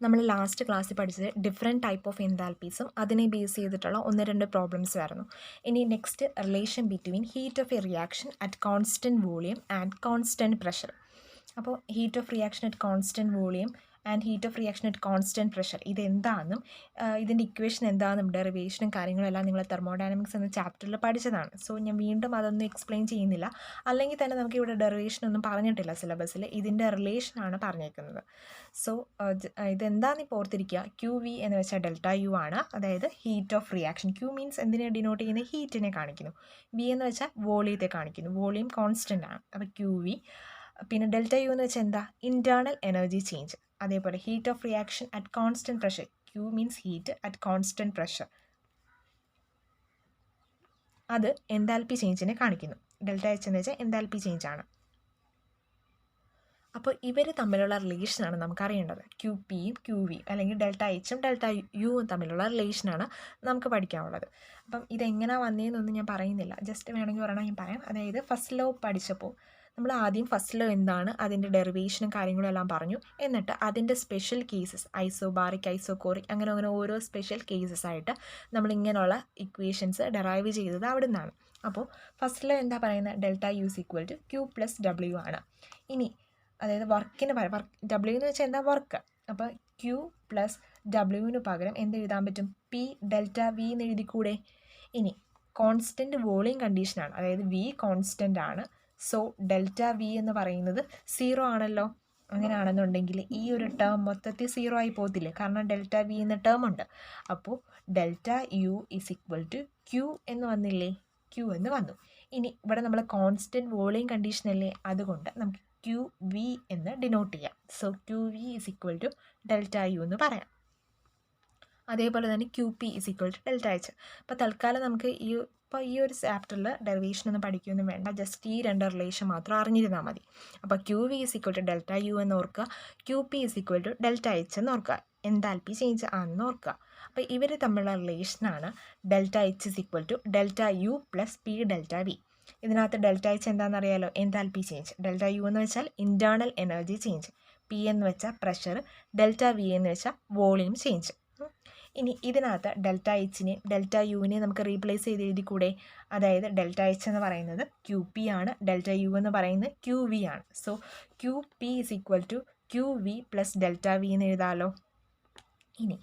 നമ്മൾ ലാസ്റ്റ് ക്ലാസ്സിൽ പഠിച്ചത് ഡിഫറെൻറ്റ് ടൈപ്പ് ഓഫ് എൻതാൽപ്പീസും അതിനെ ബേസ് ചെയ്തിട്ടുള്ള 1-2 പ്രോബ്ലംസ് ആയിരുന്നു. ഇനി next relation between heat of a reaction at constant volume and constant pressure. അപ്പോൾ heat of reaction at constant volume and heat of reaction at constant pressure ഇതെന്താണെന്നും ഇതിൻ്റെ equation എന്താണെന്നും ഡെറിവേഷനും കാര്യങ്ങളും എല്ലാം നിങ്ങൾ തെർമോഡൈനാമിക്സ് എന്ന ചാപ്റ്ററിൽ പഠിച്ചതാണ്. സോ ഞാൻ വീണ്ടും അതൊന്നും എക്സ്പ്ലെയിൻ ചെയ്യുന്നില്ല. അല്ലെങ്കിൽ തന്നെ നമുക്ക് ഇവിടെ ഡെറിവേഷൻ ഒന്നും പറഞ്ഞിട്ടില്ല സിലബസിൽ. ഇതിൻ്റെ റിലേഷനാണ് പറഞ്ഞേക്കുന്നത്. സോ ഇതെന്താണെന്ന് ഇപ്പോൾ ഓർത്തിരിക്കുക. ക്യു വി എന്ന് വെച്ചാൽ ഡെൽറ്റ യു ആണ്. അതായത് heat of reaction. Q means എന്തിനെ ഡിനോട്ട് ചെയ്യുന്നത്? ഹീറ്റിനെ കാണിക്കുന്നു. വി എന്ന് വെച്ചാൽ വോളിയത്തെ കാണിക്കുന്നു. വോളിയം കോൺസ്റ്റൻ്റ് ആണ്. അപ്പോൾ ക്യു വി. പിന്നെ ഡെൽറ്റ യു എന്ന് വെച്ചാൽ എന്താ? Internal energy change. അതേപോലെ heat of reaction at constant pressure. Q means heat at constant pressure. അത് എൻതാൽപ്പി ചേഞ്ചിനെ കാണിക്കുന്നു. ഡെൽറ്റ എച്ച് എന്ന് വെച്ചാൽ എൻതാൽപ്പി ചേഞ്ച് ആണ്. അപ്പോൾ ഇവർ തമ്മിലുള്ള റിലേഷനാണ് നമുക്കറിയേണ്ടത്. ക്യു പിയും ക്യു വിയും അല്ലെങ്കിൽ ഡെൽറ്റ എച്ചും ഡെൽറ്റ യുവും തമ്മിലുള്ള റിലേഷനാണ് നമുക്ക് പഠിക്കാനുള്ളത്. അപ്പം ഇതെങ്ങനെയാണ് വന്നതെന്നൊന്നും ഞാൻ പറയുന്നില്ല. ജസ്റ്റ് വേണമെങ്കിൽ ഒരെണ്ണം ഞാൻ പറയാം. അതായത് ഫസ്റ്റ് ലോ പഠിച്ചപ്പോൾ നമ്മൾ ആദ്യം ഫസ്റ്റ് ലോ എന്താണ്, അതിൻ്റെ ഡെറിവേഷനും കാര്യങ്ങളും എല്ലാം പറഞ്ഞു. എന്നിട്ട് അതിൻ്റെ സ്പെഷ്യൽ കേസസ് ഐസോബാറിക്, ഐസോകോറിക് അങ്ങനെ ഓരോ സ്പെഷ്യൽ കേസസ് ആയിട്ട് നമ്മളിങ്ങനെയുള്ള ഇക്വേഷൻസ് ഡെറൈവ് ചെയ്തത് അവിടെ നിന്നാണ്. അപ്പോൾ ഫസ്റ്റ് ലോ എന്താ പറയുന്നത്? Delta U is equal to Q plus W ആണ്. ഇനി അതായത് വർക്കിന് പകരം ഡബ്ല്യു എന്ന് വെച്ചാൽ എന്താ? വർക്ക്. അപ്പോൾ ക്യൂ പ്ലസ് ഡബ്ല്യുവിന് പകരം എന്ത് എഴുതാൻ പറ്റും? പി ഡെൽറ്റ വി എന്ന് എഴുതിക്കൂടെ? ഇനി കോൺസ്റ്റൻറ്റ് വോളിയം കണ്ടീഷനാണ്. അതായത് വി കോൺസ്റ്റൻ്റ് ആണ്. സോ ഡെൽറ്റ വി എന്ന് പറയുന്നത് 0 ആണല്ലോ. അങ്ങനെയാണെന്നുണ്ടെങ്കിൽ ഈ ഒരു ടേം മൊത്തത്തിൽ 0 ആയി പോകത്തില്ലേ? കാരണം ഡെൽറ്റ വി എന്ന ടേം ഉണ്ട്. അപ്പോൾ delta U is equal to Q എന്ന് വന്നില്ലേ? ക്യൂ എന്ന് വന്നു. ഇനി ഇവിടെ നമ്മൾ കോൺസ്റ്റൻറ്റ് വോളിയം കണ്ടീഷൻ അല്ലേ, അതുകൊണ്ട് നമുക്ക് ക്യൂ വി എന്ന് ഡിനോട്ട് ചെയ്യാം. So Q V is equal to delta U എന്ന് പറയാം. അതേപോലെ തന്നെ Q P is equal to delta H. അപ്പോൾ തൽക്കാലം നമുക്ക് ഈ ഒരു ചാപ്റ്ററിൽ ഡെറിവേഷനൊന്നും പഠിക്കുകയൊന്നും വേണ്ട. ജസ്റ്റ് ഈ 2 റിലേഷൻ മാത്രം അറിഞ്ഞിരുന്നാൽ മതി. അപ്പോൾ Q V is equal to delta U എന്ന് ഓർക്കുക. Q P is equal to delta H എന്ന് ഓർക്കുക. എൻതാൽപ്പി ചേഞ്ച് ആണെന്ന് ഓർക്കുക. അപ്പോൾ ഇവർ തമ്മിലുള്ള റിലേഷനാണ് delta H is equal to delta U plus P delta V. ഇതിനകത്ത് ഡെൽറ്റ എച്ച് എന്താണെന്നറിയാലോ? Enthalpy change. ഡെൽറ്റ യു എന്ന് വെച്ചാൽ ഇൻറ്റേർണൽ എനർജി ചേഞ്ച്. പി എന്ന് വെച്ചാൽ പ്രഷർ. ഡെൽറ്റ വി എന്ന് വെച്ചാൽ വോളിയം ചേഞ്ച്. ഇനി ഇതിനകത്ത് ഡെൽറ്റ എച്ചിനെ ഡെൽറ്റ യുവിനെ നമുക്ക് റീപ്ലേസ് ചെയ്ത് എഴുതിക്കൂടെ? അതായത് ഡെൽറ്റ എച്ച് എന്ന് പറയുന്നത് ക്യൂ പി ആണ്. ഡെൽറ്റ യു എന്ന് പറയുന്നത് ക്യൂ വി ആണ്. So Q P is equal to Q V plus delta V എന്ന് എഴുതാമല്ലോ. ഇനി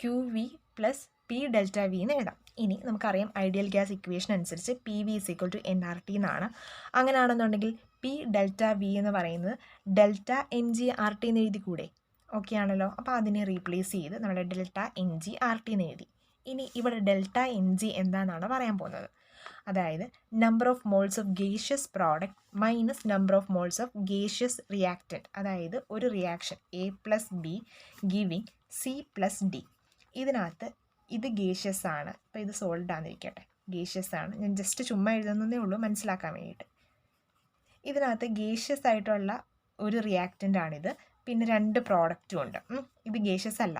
Q V plus P delta V എന്ന് എഴുതാം. ഇനി നമുക്കറിയാം ഐഡിയൽ ഗ്യാസ് ഇക്വേഷൻ അനുസരിച്ച് P V is equal to N R T എന്നാണ്. അങ്ങനെയാണെന്നുണ്ടെങ്കിൽ പി ഡെൽറ്റ വി എന്ന് പറയുന്നത് delta N G R T എന്ന് എഴുതിക്കൂടെ? ഓക്കെ ആണല്ലോ. അപ്പോൾ അതിനെ റീപ്ലേസ് ചെയ്ത് നമ്മുടെ delta N G R T എന്ന് എഴുതി. ഇനി ഇവിടെ ഡെൽറ്റ എൻ ജി എന്താണെന്നാണ് പറയാൻ പോകുന്നത്. അതായത് number of moles of gaseous product minus number of moles of gaseous reactant. അതായത് ഒരു reaction A plus B giving C plus D. ഇതിനകത്ത് ഇത് ഗേഷ്യസ് ആണ്. അപ്പോൾ ഇത് സോൾഡ് ആണെന്നിരിക്കട്ടെ. ഗേഷ്യസ് ആണ്. ഞാൻ ജസ്റ്റ് ചുമ്മാ എഴുതുന്നതേ ഉള്ളൂ മനസ്സിലാക്കാൻ വേണ്ടിയിട്ട്. ഇതിനകത്ത് ഗേഷ്യസ് ആയിട്ടുള്ള ഒരു റിയാക്റ്റൻ്റ് ആണിത്. പിന്നെ 2 പ്രോഡക്റ്റും ഉണ്ട്. ഇത് ഗേഷ്യസ് അല്ല.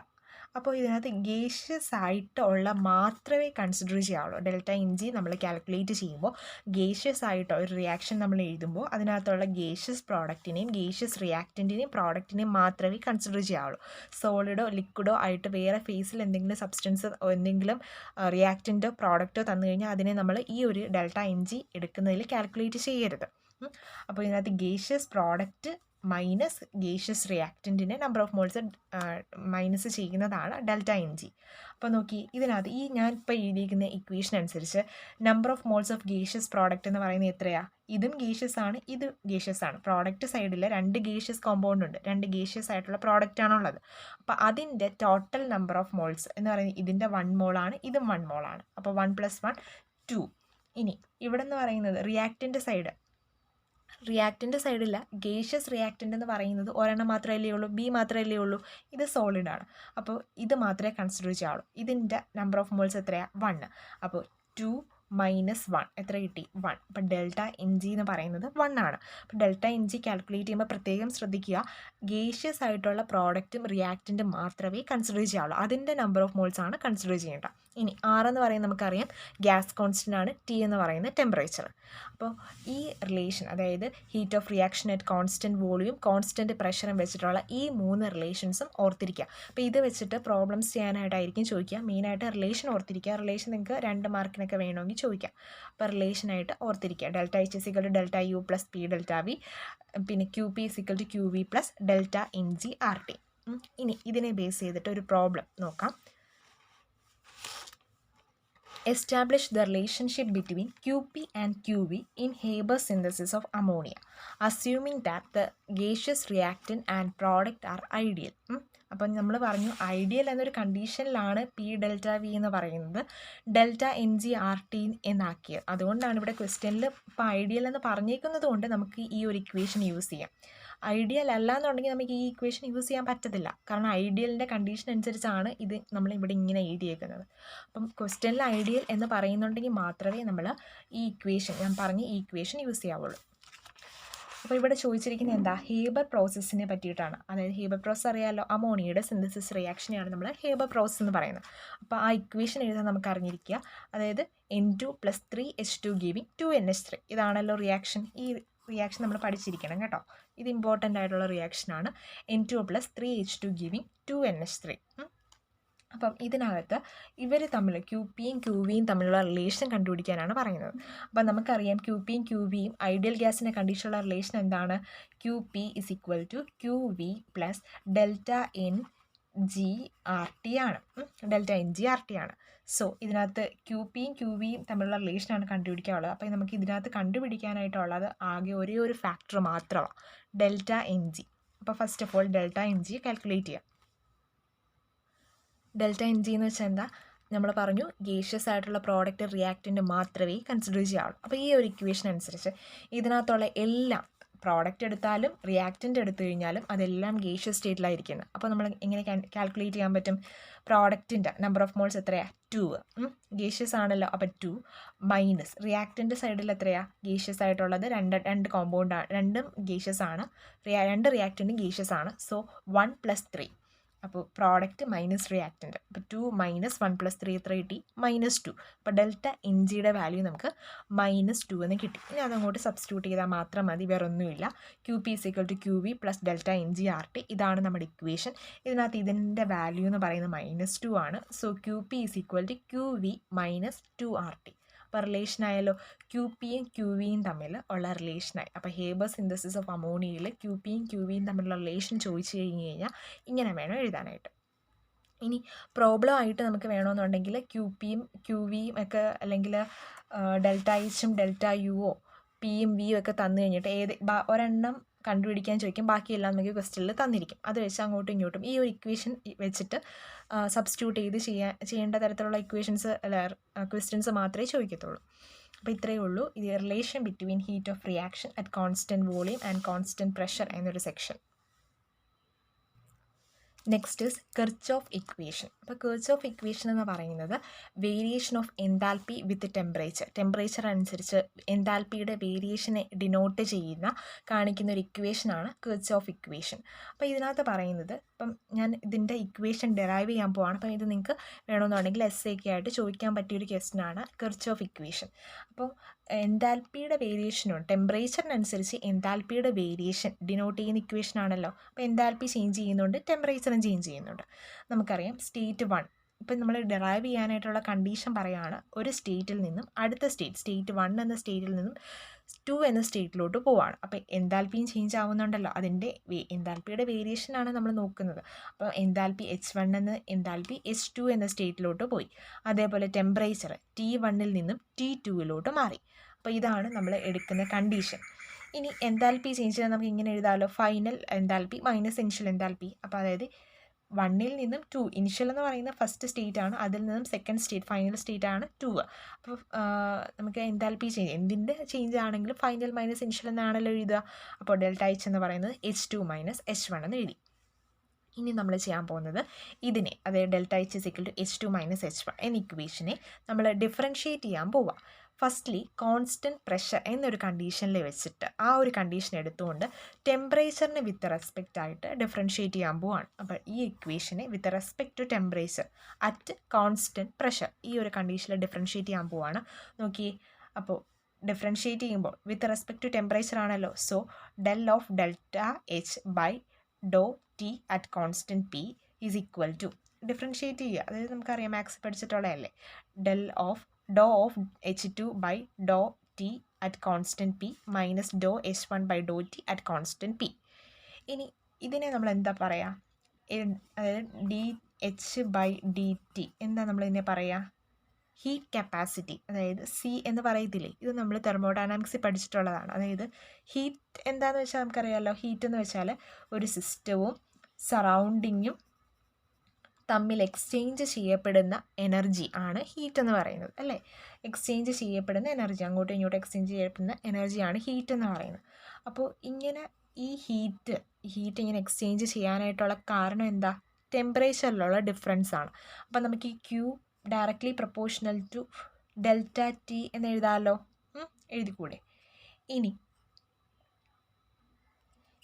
അപ്പോൾ ഇതിനകത്ത് ഗേഷ്യസ് ആയിട്ടുള്ള മാത്രമേ കൺസിഡർ ചെയ്യാവുള്ളൂ. ഡെൽറ്റ എൻ ജി നമ്മൾ കാൽക്കുലേറ്റ് ചെയ്യുമ്പോൾ ഗേഷ്യസ് ആയിട്ട് ഒരു റിയാക്ഷൻ നമ്മൾ എഴുതുമ്പോൾ അതിനകത്തുള്ള ഗേഷ്യസ് പ്രോഡക്റ്റിനെയും ഗേഷ്യസ് റിയാക്റ്റൻറ്റിനെയും പ്രോഡക്റ്റിനെയും മാത്രമേ കൺസിഡർ ചെയ്യാവുള്ളൂ. സോളിഡോ ലിക്വിഡോ ആയിട്ട് വേറെ ഫേസിൽ എന്തെങ്കിലും സബ്സ്റ്റൻസ് എന്തെങ്കിലും റിയാക്റ്റൻറ്റോ പ്രോഡക്റ്റോ തന്നു കഴിഞ്ഞാൽ അതിനെ നമ്മൾ ഈ ഒരു ഡെൽറ്റ എൻ ജി എടുക്കുന്നതിൽ കാൽക്കുലേറ്റ് ചെയ്യരുത്. അപ്പോൾ ഇതിനകത്ത് ഗേഷ്യസ് പ്രോഡക്റ്റ് മൈനസ് ഗേഷ്യസ് റിയാക്റ്റൻറ്റിനെ നമ്പർ ഓഫ് മോൾസ് മൈനസ് ചെയ്യുന്നതാണ് ഡെൽറ്റ എൻ ജി. അപ്പോൾ നോക്കി ഇതിനകത്ത് ഈ ഞാൻ ഇപ്പോൾ എഴുതിയിരിക്കുന്ന ഇക്വേഷൻ അനുസരിച്ച് number of moles of gaseous product എന്ന് പറയുന്നത് എത്രയാണ്? ഇതും ഗേഷ്യസ് ആണ്, ഇത് ഗേഷ്യസ് ആണ്. പ്രോഡക്റ്റ് സൈഡിൽ 2 ഗേഷ്യസ് കോമ്പൗണ്ട് ഉണ്ട്. 2 ഗേഷ്യസ് ആയിട്ടുള്ള പ്രോഡക്റ്റ് ആണുള്ളത്. അപ്പോൾ അതിൻ്റെ ടോട്ടൽ നമ്പർ ഓഫ് മോൾസ് എന്ന് പറയുന്നത് ഇതിൻ്റെ 1 മോളാണ്, ഇതും 1 മോളാണ്. അപ്പോൾ 1 + 1 2. ഇനി ഇവിടെ എന്ന് പറയുന്നത് റിയാക്റ്റൻ്റ് സൈഡില്ല. ഗേഷ്യസ് റിയാക്റ്റൻ്റ് എന്ന് പറയുന്നത് ഒരെണ്ണം മാത്രമല്ലേ ഉള്ളൂ, ബി മാത്രമല്ലേ ഉള്ളൂ. ഇത് സോളിഡാണ്. അപ്പോൾ ഇത് മാത്രമേ കൺസിഡർ ചെയ്യാവുള്ളൂ. ഇതിൻ്റെ നമ്പർ ഓഫ് മോൾസ് എത്രയാണ്? 1. അപ്പോൾ 2 -1 എത്ര കിട്ടി 1. അപ്പോൾ ഡെൽറ്റ എൻ ജി എന്ന് പറയുന്നത് 1 ആണ്. അപ്പോൾ ഡെൽറ്റ എൻ ജി കാൽക്കുലേറ്റ് ചെയ്യുമ്പോൾ പ്രത്യേകം ശ്രദ്ധിക്കുക, ഗേഷ്യസ് ആയിട്ടുള്ള പ്രോഡക്റ്റും റിയാക്റ്റൻറ്റും മാത്രമേ കൺസിഡർ ചെയ്യാവുള്ളൂ. അതിൻ്റെ നമ്പർ ഓഫ് മോൾസ് ആണ് കൺസിഡർ ചെയ്യേണ്ട. ഇനി R എന്ന് പറയുന്നത് നമുക്കറിയാം ഗ്യാസ് കോൺസ്റ്റൻ്റ് ആണ്, T എന്ന് പറയുന്നത് ടെമ്പറേച്ചർ. അപ്പോൾ ഈ റിലേഷൻ, അതായത് heat of reaction at constant volume constant പ്രഷറും വെച്ചിട്ടുള്ള ഈ 3 റിലേഷൻസും ഓർത്തിരിക്കുക. അപ്പോൾ ഇത് വെച്ചിട്ട് പ്രോബ്ലംസ് ചെയ്യാനായിട്ടായിരിക്കും ചോദിക്കുക. മെയിനായിട്ട് റിലേഷൻ ഓർത്തിരിക്കുക. റിലേഷൻ നിങ്ങൾക്ക് 2 മാർക്കിനൊക്കെ വേണമെങ്കിൽ ചോദിക്കാം. അപ്പോൾ റിലേഷനായിട്ട് ഓർത്തിരിക്കുക. Delta H is equal to delta U plus P delta V, പിന്നെ Q P is equal to Q V plus delta N G R T. ഇനി ഇതിനെ ബേസ് ചെയ്തിട്ട് ഒരു പ്രോബ്ലം നോക്കാം. Establish the relationship between QP and QV in Haber synthesis of ammonia, assuming that the gaseous reactant and product are ideal. അപ്പം നമ്മൾ പറഞ്ഞു ideal എന്നൊരു കണ്ടീഷനിലാണ് P delta V എന്ന് പറയുന്നത് delta N G R T എന്നാക്കിയത്. അതുകൊണ്ടാണ് ഇവിടെ ക്വസ്റ്റ്യനിൽ ഇപ്പോൾ ഐഡിയൽ എന്ന് പറഞ്ഞേക്കുന്നത് കൊണ്ട് നമുക്ക് ഈ ഒരു ഇക്വേഷൻ യൂസ് ചെയ്യാം. ഐഡിയൽ അല്ല എന്നുണ്ടെങ്കിൽ നമുക്ക് ഈ ഇക്വേഷൻ യൂസ് ചെയ്യാൻ പറ്റത്തില്ല. കാരണം ഐഡിയലിൻ്റെ കണ്ടീഷൻ അനുസരിച്ചാണ് ഇത് നമ്മളിവിടെ ഇങ്ങനെ എഴുതിയേക്കുന്നത്. അപ്പം ക്വസ്റ്റ്യനിൽ ഐഡിയൽ എന്ന് പറയുന്നുണ്ടെങ്കിൽ മാത്രമേ നമ്മൾ ഈ ഇക്വേഷൻ, ഞാൻ പറഞ്ഞ ഈ ഇക്വേഷൻ യൂസ് ചെയ്യാവുള്ളൂ. അപ്പോൾ ഇവിടെ ചോദിച്ചിരിക്കുന്നത് എന്താ, ഹേബർ പ്രോസസ്സിനെ പറ്റിയിട്ടാണ്. അതായത് ഹേബർ പ്രോസസ്സ് അറിയാമല്ലോ, അമോണിയയുടെ സിന്തസിസ് റിയാക്ഷനെയാണ് നമ്മൾ ഹേബർ പ്രോസസ്സ് എന്ന് പറയുന്നത്. അപ്പോൾ ആ ഇക്വേഷൻ എഴുതാൻ നമുക്ക് അറിഞ്ഞിരിക്കുക. അതായത് N2 + 3H2 ഗിവിങ് 2NH3. ഇതാണല്ലോ റിയാക്ഷൻ. ഈ റിയാക്ഷൻ നമ്മൾ പഠിച്ചിരിക്കണം കേട്ടോ. ഇത് ഇമ്പോർട്ടൻ്റ് ആയിട്ടുള്ള റിയാക്ഷനാണ്. N2 + 3H2 giving 2NH3. അപ്പം ഇതിനകത്ത് ഇവർ തമ്മിൽ ക്യൂ പിയും ക്യൂ വിയും തമ്മിലുള്ള റിലേഷൻ കണ്ടുപിടിക്കാനാണ് പറയുന്നത്. അപ്പം നമുക്കറിയാം ക്യൂ പിയും ക്യൂ വിയും ഐഡിയൽ ഗ്യാസിൻ്റെ കണ്ടീഷനുള്ള റിലേഷൻ എന്താണ്, Q P is equal to Q V plus delta N G R T ആണ്. Delta N G R T ആണ്. സോ ഇതിനകത്ത് ക്യൂ പിയും ക്യൂ വിയും തമ്മിലുള്ള റിലേഷനാണ് കണ്ടുപിടിക്കാനുള്ളത്. അപ്പോൾ നമുക്ക് ഇതിനകത്ത് കണ്ടുപിടിക്കാനായിട്ടുള്ളത് ആകെ ഒരേ ഒരു ഫാക്ടർ മാത്രമാണ്, ഡെൽറ്റ എൻ ജി. അപ്പോൾ first of all delta N G calculate ചെയ്യാം. ഡെൽറ്റ എൻ ജി എന്ന് വെച്ചാൽ എന്താ, നമ്മൾ പറഞ്ഞു ഗേഷ്യസ് ആയിട്ടുള്ള പ്രോഡക്റ്റ് റിയാക്റ്റൻ്റ് മാത്രമേ കൺസിഡർ ചെയ്യാവുള്ളൂ. അപ്പോൾ ഈ ഒരു ഇക്വേഷൻ അനുസരിച്ച് ഇതിനകത്തുള്ള എല്ലാം പ്രോഡക്റ്റ് എടുത്താലും റിയാക്റ്റൻ്റ് എടുത്തു കഴിഞ്ഞാലും അതെല്ലാം ഗേഷ്യസ് സ്റ്റേറ്റിലായിരിക്കുന്നത്. അപ്പോൾ നമ്മൾ എങ്ങനെ കാൽക്കുലേറ്റ് ചെയ്യാൻ പറ്റും, പ്രോഡക്റ്റിൻ്റെ നമ്പർ ഓഫ് മോൾസ് എത്രയാണ് 2, ഗേഷ്യസ് ആണല്ലോ. അപ്പോൾ 2 മൈനസ് റിയാക്റ്റൻ്റ് സൈഡിൽ എത്രയാണ് ഗേഷ്യസ് ആയിട്ടുള്ളത്, രണ്ട് കോമ്പൗണ്ടാണ്, രണ്ടും ഗേഷ്യസ് ആണ്, 2 റിയാക്റ്റൻ്റും ഗേഷ്യസ് ആണ്. സോ 1 + 3. അപ്പോൾ പ്രോഡക്റ്റ് മൈനസ് റിയാക്റ്റൻ്റ്. അപ്പോൾ 2 - 1 + 3 എത്ര കിട്ടി, -2. അപ്പോൾ ഡെൽറ്റ എൻ ജിയുടെ വാല്യൂ നമുക്ക് -2 എന്ന് കിട്ടി. ഇനി അതങ്ങോട്ട് സബ്സ്റ്റിറ്റ്യൂട്ട് ചെയ്താൽ മാത്രം മതി, വേറെ ഒന്നുമില്ല. Q P is equal to Q V plus delta N G R T. ഇതാണ് നമ്മുടെ ഇക്വേഷൻ. ഇതിനകത്ത് ഇതിൻ്റെ വാല്യൂ എന്ന് പറയുന്നത് -2 ആണ്. So Q P is equal to Q V -2 R T. അപ്പോൾ റിലേഷനായാലോ, ക്യൂ പിയും ക്യൂ വിയും തമ്മിൽ ഉള്ള റിലേഷനായി. അപ്പോൾ ഹേബർ സിന്തസിസ് ഓഫ് അമോണിയയിൽ ക്യൂ പിയും ക്യൂ വിയും തമ്മിലുള്ള റിലേഷൻ ചോദിച്ചു കഴിഞ്ഞാൽ ഇങ്ങനെ വേണം എഴുതാനായിട്ട്. ഇനി പ്രോബ്ലം ആയിട്ട് നമുക്ക് വേണമെന്നുണ്ടെങ്കിൽ ക്യൂ പിയും ക്യൂ വിയും ഒക്കെ, അല്ലെങ്കിൽ ഡെൽറ്റ എച്ചും ഡെൽറ്റ യുവോ പിയും വിയും ഒക്കെ തന്നു കഴിഞ്ഞിട്ട് ഒരെണ്ണം കണ്ടുപിടിക്കാൻ ചോദിക്കും, ബാക്കിയെല്ലാം നമുക്ക് ക്വസ്റ്റ്യനിൽ തന്നിരിക്കും. അത് വെച്ച് അങ്ങോട്ടും ഇങ്ങോട്ടും ഈ ഒരു ഇക്വേഷൻ വെച്ചിട്ട് സബ്സ്റ്റിറ്റ്യൂട്ട് ചെയ്ത് ചെയ്യേണ്ട തരത്തിലുള്ള ഇക്വേഷൻസ് അല്ല ക്വസ്റ്റ്യൻസ് മാത്രമേ ചോദിക്കത്തുള്ളൂ. അപ്പോൾ ഇത്രയേ ഉള്ളൂ ഇത് relation between heat of reaction at constant volume and constant pressure എന്നൊരു section. Next is Kirchhoff equation. അപ്പോൾ കിർച്ചോഫ് ഇക്വേഷൻ എന്ന് പറയുന്നത് variation of enthalpy with temperature അനുസരിച്ച് എൻതാൽപ്പിയുടെ വേരിയേഷനെ ഡിനോട്ട് കാണിക്കുന്ന ഒരു ഇക്വേഷനാണ് കിർച്ചോഫ് ഇക്വേഷൻ. അപ്പോൾ ഇതിനകത്ത് പറയുന്നത്, ഇപ്പം ഞാൻ ഇതിൻ്റെ ഇക്വേഷൻ ഡെറൈവ് ചെയ്യാൻ പോവാണ്. അപ്പം ഇത് നിങ്ങൾക്ക് വേണമെന്നുണ്ടെങ്കിൽ SAK ആയിട്ട് ചോദിക്കാൻ പറ്റിയൊരു ക്വസ്റ്റ്യനാണ് കിർച്ചോഫ് ഇക്വേഷൻ. അപ്പോൾ എൻതാൽപ്പിയുടെ വേരിയേഷനും ടെമ്പറേച്ചറിനനുസരിച്ച് എൻതാൽപ്പിയുടെ വേരിയേഷൻ ഡിനോട്ട് ചെയ്യുന്ന ഇക്വേഷൻ ആണല്ലോ. അപ്പോൾ എൻതാൽപ്പി ചേഞ്ച് ചെയ്യുന്നുണ്ട്, ടെമ്പറേച്ചറും ചേഞ്ച് ചെയ്യുന്നുണ്ട്. നമുക്കറിയാം സ്റ്റേറ്റ് 1 ഇപ്പം നമ്മൾ ഡെറൈവ് ചെയ്യാനായിട്ടുള്ള കണ്ടീഷൻ പറയുകയാണ്, ഒരു സ്റ്റേറ്റിൽ നിന്നും അടുത്ത സ്റ്റേറ്റ് 1 എന്ന സ്റ്റേറ്റിൽ നിന്നും 2 എന്ന സ്റ്റേറ്റിലോട്ട് പോവുകയാണ്. അപ്പോൾ എൻതാൽപ്പിയും ചേഞ്ച് ആവുന്നുണ്ടല്ലോ, അതിൻ്റെ എൻതാൽപ്പിയുടെ വേരിയേഷനാണ് നമ്മൾ നോക്കുന്നത്. അപ്പോൾ എൻതാൽപ്പി H1 എന്ന എൻതാൽപ്പി H2 എന്ന സ്റ്റേറ്റിലോട്ട് പോയി. അതേപോലെ ടെമ്പറേച്ചർ T1 നിന്നും T2 മാറി. അപ്പോൾ ഇതാണ് നമ്മൾ എടുക്കുന്ന കണ്ടീഷൻ. ഇനി എൻതാൽപ്പി ചേഞ്ച് ചെയ്യാൻ നമുക്ക് ഇങ്ങനെ എഴുതാമല്ലോ, final enthalpy minus initial enthalpy. അപ്പോൾ അതായത് 1 നിന്നും 2, ഇനിഷ്യൽ എന്ന് പറയുന്ന ഫസ്റ്റ് സ്റ്റേറ്റ് ആണ്, അതിൽ നിന്നും സെക്കൻഡ് സ്റ്റേറ്റ് ഫൈനൽ സ്റ്റേറ്റ് ആണ് 2. അപ്പോൾ നമുക്ക് എൻതാൽപ്പി ചേഞ്ച് എന്തിൻ്റെ ചേഞ്ച് ആണെങ്കിലും ഫൈനൽ മൈനസ് ഇനിഷ്യൽ എന്നാണല്ലോ എഴുതുക. അപ്പോൾ ഡെൽറ്റ H എന്ന് പറയുന്നത് H2 - H1 എന്ന് എഴുതി. ഇനി നമ്മൾ ചെയ്യാൻ പോകുന്നത് ഇതിനെ, അതായത് delta H is equal to H2 minus H1 എന്ന ഇക്വേഷനെ നമ്മൾ ഡിഫറൻഷ്യേറ്റ് ചെയ്യാൻ പോവാം. ഫസ്റ്റ്ലി കോൺസ്റ്റൻറ്റ് പ്രഷർ എന്നൊരു കണ്ടീഷനിൽ വെച്ചിട്ട് ആ ഒരു കണ്ടീഷൻ എടുത്തുകൊണ്ട് ടെമ്പറേച്ചറിന് വിത്ത് റെസ്പെക്റ്റ് ആയിട്ട് ഡിഫറൻഷ്യേറ്റ് ചെയ്യാൻ പോവാണ്. അപ്പോൾ ഈ ഇക്വേഷനെ with respect to temperature at constant pressure ഈ ഒരു കണ്ടീഷനിൽ ഡിഫറൻഷ്യേറ്റ് ചെയ്യാൻ പോവാണ്. നോക്കിയേ, അപ്പോൾ ഡിഫറൻഷ്യേറ്റ് ചെയ്യുമ്പോൾ വിത്ത് റെസ്പെക്റ്റ് ടു ടെമ്പറേച്ചർ ആണല്ലോ. So del of delta H by Dr T at constant P is equal to differentiate ചെയ്യുക. അതായത് നമുക്കറിയാം മാത്സ് പഠിച്ചിട്ടുള്ളതല്ലേ, dow of H2 by Dr T at constant P minus dow H1 by Dr T at constant P. ഇനി ഇതിനെ നമ്മൾ എന്താ പറയുക, അതായത് D H by D T എന്താ നമ്മളിതിനെ പറയുക, ഹീറ്റ് കപ്പാസിറ്റി, അതായത് സി എന്ന് പറയത്തില്ലേ, ഇത് നമ്മൾ തെർമോഡൈനാമിക്സിൽ പഠിച്ചിട്ടുള്ളതാണ്. അതായത് ഹീറ്റ് എന്താണെന്ന് വെച്ചാൽ നമുക്കറിയാമല്ലോ, ഹീറ്റ് എന്ന് വെച്ചാൽ ഒരു സിസ്റ്റവും സറൗണ്ടിങ്ങും തമ്മിൽ എക്സ്ചേഞ്ച് ചെയ്യപ്പെടുന്ന എനർജി ആണ് ഹീറ്റ് എന്ന് പറയുന്നത്, അല്ലേ? എക്സ്ചേഞ്ച് ചെയ്യപ്പെടുന്ന എനർജി, അങ്ങോട്ടും ഇങ്ങോട്ടും എക്സ്ചേഞ്ച് ചെയ്യപ്പെടുന്ന എനർജിയാണ് ഹീറ്റ് എന്ന് പറയുന്നത്. അപ്പോൾ ഇങ്ങനെ ഈ ഹീറ്റ് ഇങ്ങനെ എക്സ്ചേഞ്ച് ചെയ്യാനായിട്ടുള്ള കാരണം എന്താ, ടെമ്പറേച്ചറിലുള്ള ഡിഫറൻസ് ആണ്. അപ്പോൾ നമുക്ക് ഈ Q directly proportional to delta T എന്ന് എഴുതാമല്ലോ, എഴുതിക്കൂടെ? ഇനി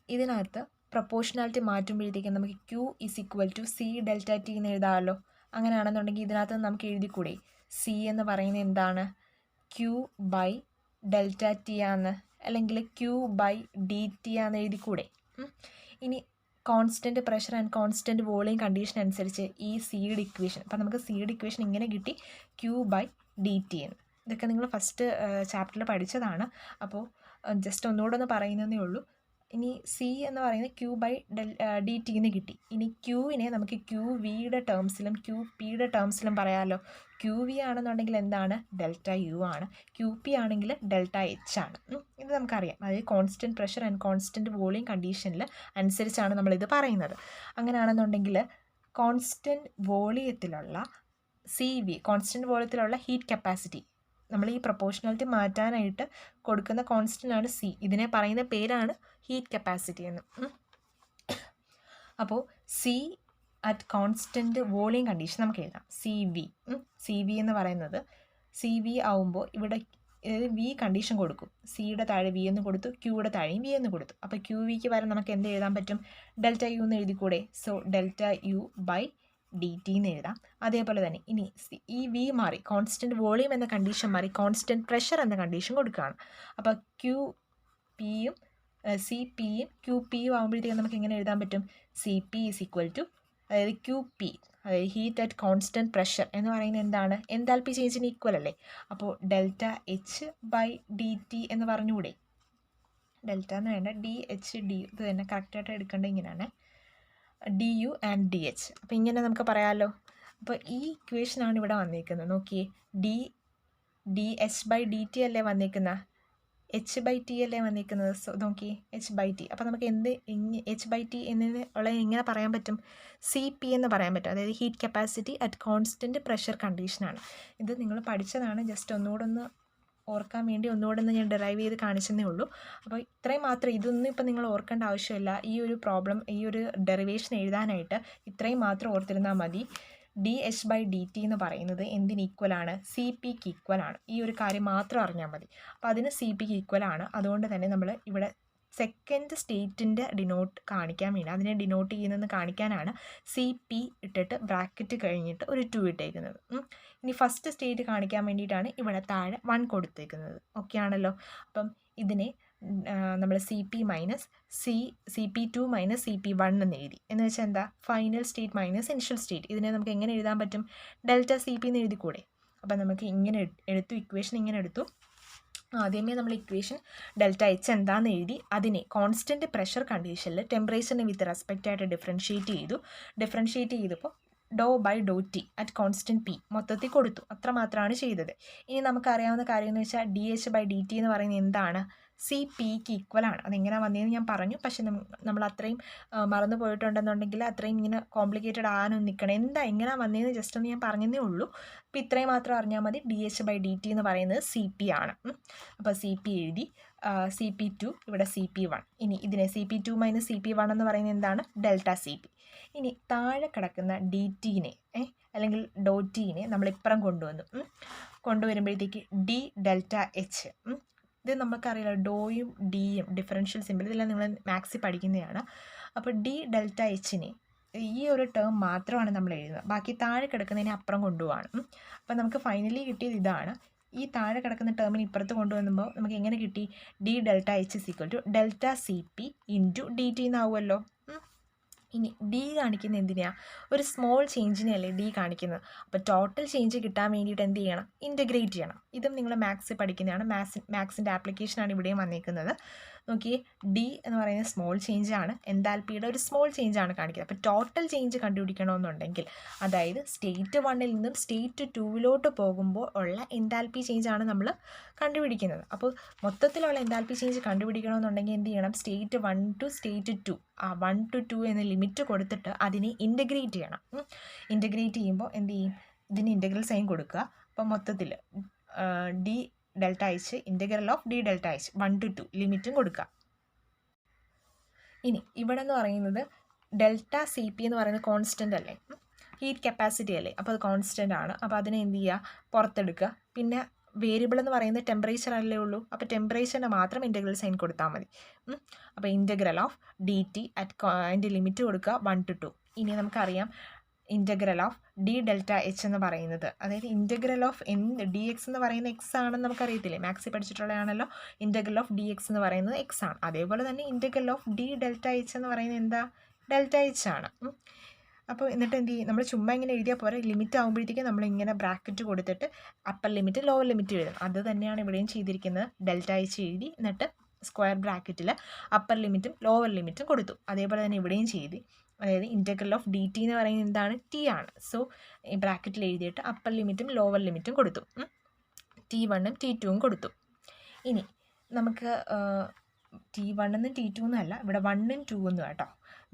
ഇതിനകത്ത് പ്രൊപ്പോർഷണാലിറ്റി മാറ്റുമ്പോഴത്തേക്കും നമുക്ക് Q is equal to C delta T എന്ന് എഴുതാമല്ലോ. അങ്ങനെയാണെന്നുണ്ടെങ്കിൽ ഇതിനകത്ത് നമുക്ക് എഴുതിക്കൂടെ, സി എന്ന് പറയുന്നത് എന്താണ്, ക്യൂ ബൈ ഡെൽറ്റ ടി ആണ്, അല്ലെങ്കിൽ ക്യൂ ബൈ ഡി ടി ആണെന്ന് എഴുതിക്കൂടെ? ഇനി constant pressure and constant volume condition അനുസരിച്ച് ഈ സീഡ് ഇക്വേഷൻ, അപ്പോൾ നമുക്ക് സീഡ് ഇക്വേഷൻ ഇങ്ങനെ കിട്ടി, ക്യൂ ബൈ ഡി ടി എന്ന്. ഇതൊക്കെ നിങ്ങൾ ഫസ്റ്റ് ചാപ്റ്ററിൽ പഠിച്ചതാണ്. അപ്പോൾ ജസ്റ്റ് ഒന്നുകൂടെ ഒന്ന് പറയുന്നതേ ഉള്ളൂ. ഇനി സി എന്ന് പറയുന്നത് ക്യൂ ബൈ ഡി ടി എന്ന് കിട്ടി. ഇനി ക്യൂവിനെ നമുക്ക് ക്യൂ വിയുടെ ടേംസിലും ക്യൂ പിയുടെ ടേംസിലും പറയാമല്ലോ. ക്യൂ വി ആണെന്നുണ്ടെങ്കിൽ എന്താണ്, ഡെൽറ്റ യു ആണ്. ക്യൂ പി ആണെങ്കിൽ ഡെൽറ്റ എച്ച് ആണ്. ഇത് നമുക്കറിയാം. അതായത് constant pressure and constant volume കണ്ടീഷനിൽ അനുസരിച്ചാണ് നമ്മളിത് പറയുന്നത്. അങ്ങനെയാണെന്നുണ്ടെങ്കിൽ കോൺസ്റ്റൻറ്റ് വോളിയത്തിലുള്ള സി വി, കോൺസ്റ്റൻറ്റ് വോളിയത്തിലുള്ള ഹീറ്റ് കപ്പാസിറ്റി, നമ്മൾ ഈ പ്രൊപ്പോർഷണാലിറ്റി മാറ്റാനായിട്ട് കൊടുക്കുന്ന കോൺസ്റ്റൻ്റ് ആണ് സി. ഇതിനെ പറയുന്ന പേരാണ് ഹീറ്റ് കപ്പാസിറ്റി എന്ന്. അപ്പോൾ C at constant volume condition നമുക്ക് എഴുതാം, സി വി എന്ന് പറയുന്നത്, സി വി ആവുമ്പോൾ ഇവിടെ വി കണ്ടീഷൻ കൊടുക്കും. സിയുടെ താഴെ വി എന്ന് കൊടുത്തു, ക്യൂയുടെ താഴെയും വി എന്ന് കൊടുത്തു. അപ്പോൾ ക്യൂ വിക്ക് വരെ നമുക്ക് എന്ത് എഴുതാൻ പറ്റും, ഡെൽറ്റ യു എന്ന് എഴുതിക്കൂടെ? So delta U by D T എന്ന് എഴുതാം. അതേപോലെ തന്നെ ഇനി ഈ വി മാറി, കോൺസ്റ്റൻറ്റ് വോളിയം എന്ന കണ്ടീഷൻ മാറി കോൺസ്റ്റൻറ്റ് പ്രഷർ എന്ന കണ്ടീഷൻ കൊടുക്കുകയാണ്. അപ്പോൾ ക്യൂ പിയും സി പിയും ക്യൂ പിയും ആകുമ്പോഴത്തേക്കും നമുക്ക് എങ്ങനെ എഴുതാൻ പറ്റും, C P is equal to, അതായത് ക്യൂ പി, അതായത് ഹീറ്റ് അറ്റ് കോൺസ്റ്റൻറ്റ് പ്രഷർ എന്ന് പറയുന്നത് എന്താണ്, എൻതാൽപ്പി ചേഞ്ചിന് ഈക്വൽ അല്ലേ? അപ്പോൾ delta H by D T എന്ന് പറഞ്ഞുകൂടെ? ഡെൽറ്റ എന്ന് വേണ്ട, ഡി എച്ച് ഡി, ഇത് തന്നെ കറക്റ്റായിട്ട് എടുക്കേണ്ടത് ഇങ്ങനെയാണ്, D you and D H. അപ്പോൾ ഇങ്ങനെ നമുക്ക് പറയാമല്ലോ. അപ്പോൾ ഈ ഇക്വേഷനാണ് ഇവിടെ വന്നിരിക്കുന്നത്. നോക്കിയേ, D H by D T അല്ലേ വന്നിരിക്കുന്നത്, എച്ച് ബൈ ടി അല്ലേ വന്നിരിക്കുന്നത്. സോ നോക്കിയേ, എച്ച് ബൈ ടി. അപ്പോൾ നമുക്ക് എച്ച് ബൈ ടി എന്നുള്ള എങ്ങനെ പറയാൻ പറ്റും, സി പി എന്ന് പറയാൻ പറ്റും. അതായത് heat capacity at constant pressure കണ്ടീഷനാണ്. ഇത് നിങ്ങൾ പഠിച്ചതാണ്, ജസ്റ്റ് ഒന്നുകൂടെ ഒന്ന് ഓർക്കാൻ വേണ്ടി ഒന്നുകൂടെ ഒന്ന് ഞാൻ ഡെറൈവ് ചെയ്ത് കാണിച്ചതേ ഉള്ളൂ. അപ്പോൾ ഇത്രയും മാത്രം, ഇതൊന്നും ഇപ്പം നിങ്ങൾ ഓർക്കേണ്ട ആവശ്യമില്ല. ഈ ഒരു പ്രോബ്ലം, ഈ ഒരു ഡെറിവേഷൻ എഴുതാനായിട്ട് ഇത്രയും മാത്രം ഓർത്തിരുന്നാൽ മതി. D H by D T എന്ന് പറയുന്നത് എന്തിന് ഈക്വലാണ്, സി പിക്ക് ഈക്വലാണ്. ഈ ഒരു കാര്യം മാത്രം അറിഞ്ഞാൽ മതി. അപ്പോൾ അതിന് സി പിക്ക് ഈക്വലാണ്. അതുകൊണ്ട് തന്നെ നമ്മൾ ഇവിടെ സെക്കൻഡ് സ്റ്റേറ്റിൻ്റെ ഡിനോട്ട് കാണിക്കാൻ വേണ്ടി, അതിനെ ഡിനോട്ട് ചെയ്യുന്നതെന്ന് കാണിക്കാനാണ് സി പി ഇട്ടിട്ട് ബ്രാക്കറ്റ് കഴിഞ്ഞിട്ട് ഒരു 2 ഇട്ടേക്കുന്നത്. ഇനി ഫസ്റ്റ് സ്റ്റേറ്റ് കാണിക്കാൻ വേണ്ടിയിട്ടാണ് ഇവിടെ താഴെ 1 കൊടുത്തേക്കുന്നത്. ഓക്കെ ആണല്ലോ. അപ്പം ഇതിനെ നമ്മൾ C P minus C P 2 minus C P 1 എന്ന് എഴുതി. എന്ന് വെച്ചാൽ എന്താ, final state minus initial state. ഇതിനെ നമുക്ക് എങ്ങനെ എഴുതാൻ പറ്റും, ഡെൽറ്റ സി പി എന്ന് എഴുതിക്കൂടെ? അപ്പം നമുക്ക് ഇങ്ങനെ എടുത്തു, ഇക്വേഷൻ ഇങ്ങനെ എടുത്തു. ആദ്യമേ നമ്മൾ ഇക്വേഷൻ ഡെൽറ്റ എച്ച് എന്താണെന്ന് എഴുതി, അതിനെ കോൺസ്റ്റൻറ്റ് പ്രഷർ കണ്ടീഷനിൽ ടെമ്പറേച്ചറിനെ വിത്ത് റെസ്പെക്റ്റ് ആയിട്ട് ഡിഫറൻഷ്യേറ്റ് ചെയ്തപ്പോൾ dow by Dr T at constant P മൊത്തത്തിൽ കൊടുത്തു. അത്ര മാത്രമാണ് ചെയ്തത്. ഇനി നമുക്കറിയാവുന്ന കാര്യം എന്ന് വെച്ചാൽ D H by D T എന്ന് പറയുന്നത് എന്താണ്, സി പിക്ക് ഈക്വലാണ്. അതെങ്ങനെ വന്നതെന്ന് ഞാൻ പറഞ്ഞു, പക്ഷെ നമ്മൾ അത്രയും മറന്നു പോയിട്ടുണ്ടെന്നുണ്ടെങ്കിൽ അത്രയും ഇങ്ങനെ കോംപ്ലിക്കേറ്റഡ് ആകാനൊന്നും നിൽക്കണം. എങ്ങനെ വന്നതെന്ന് ജസ്റ്റ് ഒന്ന് ഞാൻ പറഞ്ഞതേ ഉള്ളൂ. അപ്പോൾ ഇത്രയും മാത്രം അറിഞ്ഞാൽ മതി. D H by D T എന്ന് പറയുന്നത് സി പി ആണ്. അപ്പോൾ സി പി എഴുതി. CP2, ഇവിടെ CP1. ഇനി ഇതിനെ CP2 - CP1 എന്ന് പറയുന്നത് എന്താണ്? Delta CP. ഇനി താഴെ കിടക്കുന്ന DTനെ അല്ലെങ്കിൽ ഡോറ്റീനെ നമ്മൾ ഇപ്പുറം കൊണ്ടുവരുമ്പോഴത്തേക്ക് D ഡെൽറ്റ H. ഇത് നമുക്കറിയില്ല, ഡോയും ഡിയും ഡിഫറൻഷ്യൽ സിമ്പിൾ ഇതെല്ലാം നിങ്ങൾ മാത്സിൽ പഠിക്കുന്നതാണ്. അപ്പോൾ D ഡെൽറ്റ Hനെ ഈ ഒരു ടേം മാത്രമാണ് നമ്മൾ എഴുതുന്നത്, ബാക്കി താഴെ കിടക്കുന്നതിനെ അപ്പുറം കൊണ്ടുപോവാണ്. അപ്പോൾ നമുക്ക് ഫൈനലി കിട്ടിയത് ഇതാണ്. ഈ താഴെ കിടക്കുന്ന ടേമിന് ഇപ്പുറത്ത് കൊണ്ടുവന്നുമ്പോൾ നമുക്ക് എങ്ങനെ കിട്ടി? D delta H = delta CP into DT എന്നാവുമല്ലോ. ഇനി D കാണിക്കുന്നത് എന്തിനാണ്? ഒരു സ്മോൾ ചേഞ്ചിനെയല്ലേ D കാണിക്കുന്നത്. അപ്പോൾ ടോട്ടൽ ചേഞ്ച് കിട്ടാൻ വേണ്ടിയിട്ട് എന്ത് ചെയ്യണം? ഇൻറ്റഗ്രേറ്റ് ചെയ്യണം. ഇതും നിങ്ങൾ മാത്സ് പഠിക്കുന്നതാണ്. മാത്സിൻ്റെ ആപ്ലിക്കേഷനാണ് ഇവിടെയും വന്നിരിക്കുന്നത്. നോക്കിയേ, D എന്ന് പറയുന്നത് സ്മോൾ ചേഞ്ചാണ്, എൻതാൽപ്പിയുടെ ഒരു സ്മോൾ ചേഞ്ചാണ് കാണിക്കുന്നത്. അപ്പോൾ ടോട്ടൽ ചേഞ്ച് കണ്ടുപിടിക്കണമെന്നുണ്ടെങ്കിൽ, അതായത് സ്റ്റേറ്റ് 1-ൽ നിന്നും സ്റ്റേറ്റ് 2-ലോട്ട് പോകുമ്പോൾ ഉള്ള എൻതാൽപ്പി ചേഞ്ചാണ് നമ്മൾ കണ്ടുപിടിക്കുന്നത്. അപ്പോൾ മൊത്തത്തിലുള്ള എൻതാൽപ്പി ചേഞ്ച് കണ്ടുപിടിക്കണമെന്നുണ്ടെങ്കിൽ എന്ത് ചെയ്യണം? സ്റ്റേറ്റ് 1 to സ്റ്റേറ്റ് 2, 1 to 2 എന്ന ലിമിറ്റ് കൊടുത്തിട്ട് അതിനെ ഇൻറ്റഗ്രേറ്റ് ചെയ്യണം. ഇൻറ്റഗ്രേറ്റ് ചെയ്യുമ്പോൾ എന്ത് ചെയ്യും? ഇതിന് ഇൻറ്റഗ്രൽ സൈൻ കൊടുക്കുക. അപ്പോൾ മൊത്തത്തിൽ D delta H integral of D delta H 1 to 2 ലിമിറ്റും കൊടുക്കുക. ഇനി ഇവിടെ എന്ന് പറയുന്നത് ഡെൽറ്റ CP എന്ന് പറയുന്നത് കോൺസ്റ്റൻ്റ് അല്ലേ, ഹീറ്റ് കപ്പാസിറ്റി അല്ലേ, അപ്പോൾ അത് കോൺസ്റ്റൻ്റ് ആണ്. അപ്പോൾ അതിനെ എന്ത് ചെയ്യുക? പുറത്തെടുക്കുക. പിന്നെ വേരിയബിൾ എന്ന് പറയുന്നത് ടെമ്പറേച്ചർ അല്ലേ ഉള്ളൂ, അപ്പോൾ ടെമ്പറേച്ചറിന് മാത്രം ഇൻറ്റഗ്രൽ സൈൻ കൊടുത്താൽ മതി. അപ്പോൾ ഇൻറ്റഗ്രൽ ഓഫ് DT അതിൻ്റെ ലിമിറ്റ് കൊടുക്കുക 1 to 2. ഇനി നമുക്കറിയാം integral of D delta H എന്ന് പറയുന്നത്, അതായത് ഇൻറ്റഗ്രൽ ഓഫ് DX എന്ന് പറയുന്ന എക്സ് ആണെന്ന് നമുക്കറിയത്തില്ലേ, മാത്സിൽ പഠിച്ചിട്ടുള്ളതാണല്ലോ. ഇൻറ്റഗ്രൽ ഓഫ് DX എന്ന് പറയുന്നത് എക്സ് ആണ്. അതേപോലെ തന്നെ integral of D delta H എന്ന് പറയുന്നത് എന്താ? ഡെൽറ്റ H ആണ്. അപ്പോൾ എന്നിട്ട് എന്ത് ചെയ്യും? നമ്മൾ ചുമ്മാ ഇങ്ങനെ എഴുതിയാൽ പോരെ, ലിമിറ്റ് ആകുമ്പോഴത്തേക്കും നമ്മളിങ്ങനെ ബ്രാക്കറ്റ് കൊടുത്തിട്ട് അപ്പർ ലിമിറ്റ് ലോവർ ലിമിറ്റ് എഴുതും. അത് തന്നെയാണ് ഇവിടെയും ചെയ്തിരിക്കുന്നത്. ഡെൽറ്റ H എഴുതി, എന്നിട്ട് സ്ക്വയർ ബ്രാക്കറ്റിൽ അപ്പർ ലിമിറ്റും ലോവർ ലിമിറ്റും കൊടുത്തു. അതേപോലെ തന്നെ ഇവിടെയും ചെയ്ത്, അതായത് ഇൻറ്റഗ്രൽ ഓഫ് DT എന്ന് പറയുന്നത് എന്താണ്? T ആണ്. സോ ഈ ബ്രാക്കറ്റിൽ എഴുതിയിട്ട് അപ്പർ ലിമിറ്റും ലോവർ ലിമിറ്റും കൊടുത്തു. T1ഉം T2ഉം കൊടുത്തു. ഇനി നമുക്ക് T1 എന്നും T2 എന്നും അല്ല, ഇവിടെ 1ഉം 2ഉം കേട്ടോ.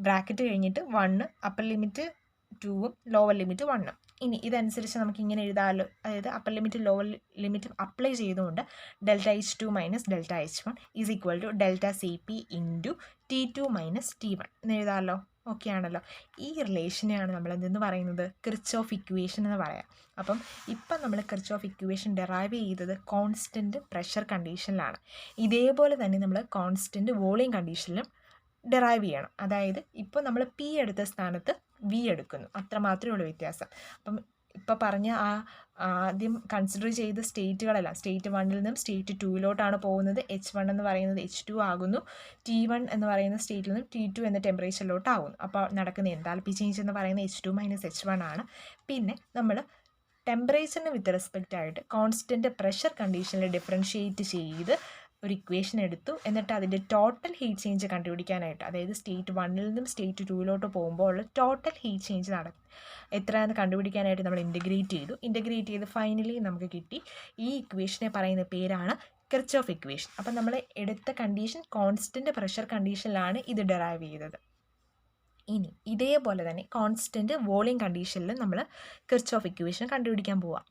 ബ്രാക്കറ്റ് കഴിഞ്ഞിട്ട് 1 അപ്പർ ലിമിറ്റ് 2ഉം ലോവർ ലിമിറ്റ് 1ഉം. ഇനി ഇതനുസരിച്ച് നമുക്ക് ഇങ്ങനെ എഴുതാമല്ലോ, അതായത് അപ്പർ ലിമിറ്റ് ലോവർ ലിമിറ്റും അപ്ലൈ ചെയ്തുകൊണ്ട് delta H2 - delta H1 = delta CP into T2 - T1 എന്ന് എഴുതാമല്ലോ. ഓക്കെ ആണല്ലോ. ഈ റിലേഷനെയാണ് നമ്മൾ എന്തെന്ന് പറയുന്നത്? കിർച്ചോഫ് ഇക്വേഷൻ എന്ന് പറയാം. അപ്പം ഇപ്പം നമ്മൾ കിർച്ചോഫ് ഇക്വേഷൻ ഡെറൈവ് ചെയ്തത് കോൺസ്റ്റൻറ്റ് പ്രഷർ കണ്ടീഷനിലാണ്. ഇതേപോലെ തന്നെ നമ്മൾ കോൺസ്റ്റൻറ്റ് വോളിയം കണ്ടീഷനിലും ഡെറൈവ് ചെയ്യണം. അതായത് ഇപ്പോൾ നമ്മൾ P എടുത്ത സ്ഥാനത്ത് V എടുക്കുന്നു, അത്ര മാത്രമേ ഉള്ളൂ വ്യത്യാസം. അപ്പം ഇപ്പോൾ പറഞ്ഞ ആദ്യം കൺസിഡർ ചെയ്ത സ്റ്റേറ്റുകളെല്ലാം സ്റ്റേറ്റ് 1-ൽ നിന്നും സ്റ്റേറ്റ് 2-ലോട്ടാണ് പോകുന്നത്. H1 എന്ന് പറയുന്നത് H2 ആകുന്നു. T1 എന്ന് പറയുന്ന സ്റ്റേറ്റിൽ നിന്നും T2 എന്ന ടെമ്പറേച്ചറിലോട്ടാകുന്നു. അപ്പോൾ നടക്കുന്ന എൻതാൽപ്പി ചേഞ്ച് എന്ന് പറയുന്നത് H2 - H1 ആണ്. പിന്നെ നമ്മൾ ടെമ്പറേച്ചറിന് വിത്ത് റെസ്പെക്റ്റ് ആയിട്ട് കോൺസ്റ്റൻറ്റ് പ്രഷർ കണ്ടീഷനിൽ ഡിഫറൻഷ്യേറ്റ് ചെയ്ത് ഒരു ഇക്വേഷൻ എടുത്തു. എന്നിട്ട് അതിൻ്റെ ടോട്ടൽ ഹീറ്റ് ചേഞ്ച് കണ്ടുപിടിക്കാനായിട്ട്, അതായത് സ്റ്റേറ്റ് 1-ൽ നിന്നും സ്റ്റേറ്റ് 2-ലോട്ട് പോകുമ്പോൾ ഉള്ള ടോട്ടൽ ഹീറ്റ് ചേഞ്ച് എത്രയാണെന്ന് കണ്ടുപിടിക്കാനായിട്ട് നമ്മൾ ഇൻറ്റഗ്രേറ്റ് ചെയ്ത് ഫൈനലി നമുക്ക് കിട്ടി. ഈ ഇക്വേഷനെ പറയുന്ന പേരാണ് കിർച്ചോഫ് ഇക്വേഷൻ. അപ്പം നമ്മൾ എടുത്ത കണ്ടീഷൻ കോൺസ്റ്റൻറ്റ് പ്രഷർ കണ്ടീഷനിലാണ് ഇത് ഡെറൈവ് ചെയ്തത്. ഇനി ഇതേപോലെ തന്നെ കോൺസ്റ്റൻറ്റ് വോളിയം കണ്ടീഷനിൽ നമ്മൾ കിർച്ചോഫ് ഇക്വേഷൻ കണ്ടുപിടിക്കാൻ പോവാം.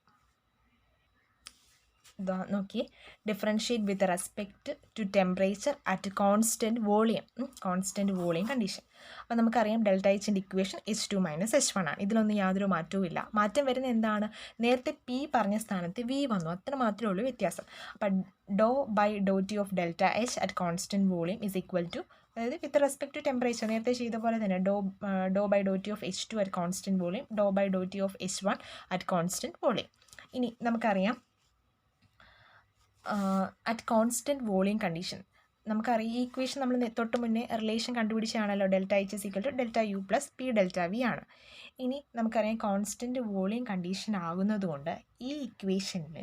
നോക്കിയേ, differentiate with respect to temperature at constant volume condition. അപ്പോൾ നമുക്കറിയാം ഡെൽറ്റ Hൻ്റെ ഇക്വേഷൻ H2 - H1 ആണ്. ഇതിലൊന്നും യാതൊരു മാറ്റവും ഇല്ല. മാറ്റം വരുന്നത് എന്താണ്? നേരത്തെ P പറഞ്ഞ സ്ഥാനത്ത് V വന്നു, അത്ര മാത്രമേ ഉള്ളൂ വ്യത്യാസം. അപ്പം ഡോ/ഡോT of delta H at constant volume = അതായത് വിത്ത് റെസ്പെക്ട് ടു ടെമ്പറേച്ചർ നേരത്തെ ചെയ്ത പോലെ തന്നെ ഡോ/ഡോT of H2 at constant volume, ഡോ/ഡോT of H1 at constant volume. ഇനി നമുക്കറിയാം അറ്റ് കോൺസ്റ്റൻറ്റ് വോളിയം കണ്ടീഷൻ നമുക്കറിയാം ഈ ഇക്വേഷൻ നമ്മൾ തൊട്ട് മുന്നേ റിലേഷൻ കണ്ടുപിടിച്ചാണല്ലോ, delta H = delta U + P delta V ആണ്. ഇനി നമുക്കറിയാം കോൺസ്റ്റൻറ്റ് വോളിയം കണ്ടീഷൻ ആകുന്നതുകൊണ്ട് ഈ ഇക്വേഷനിൽ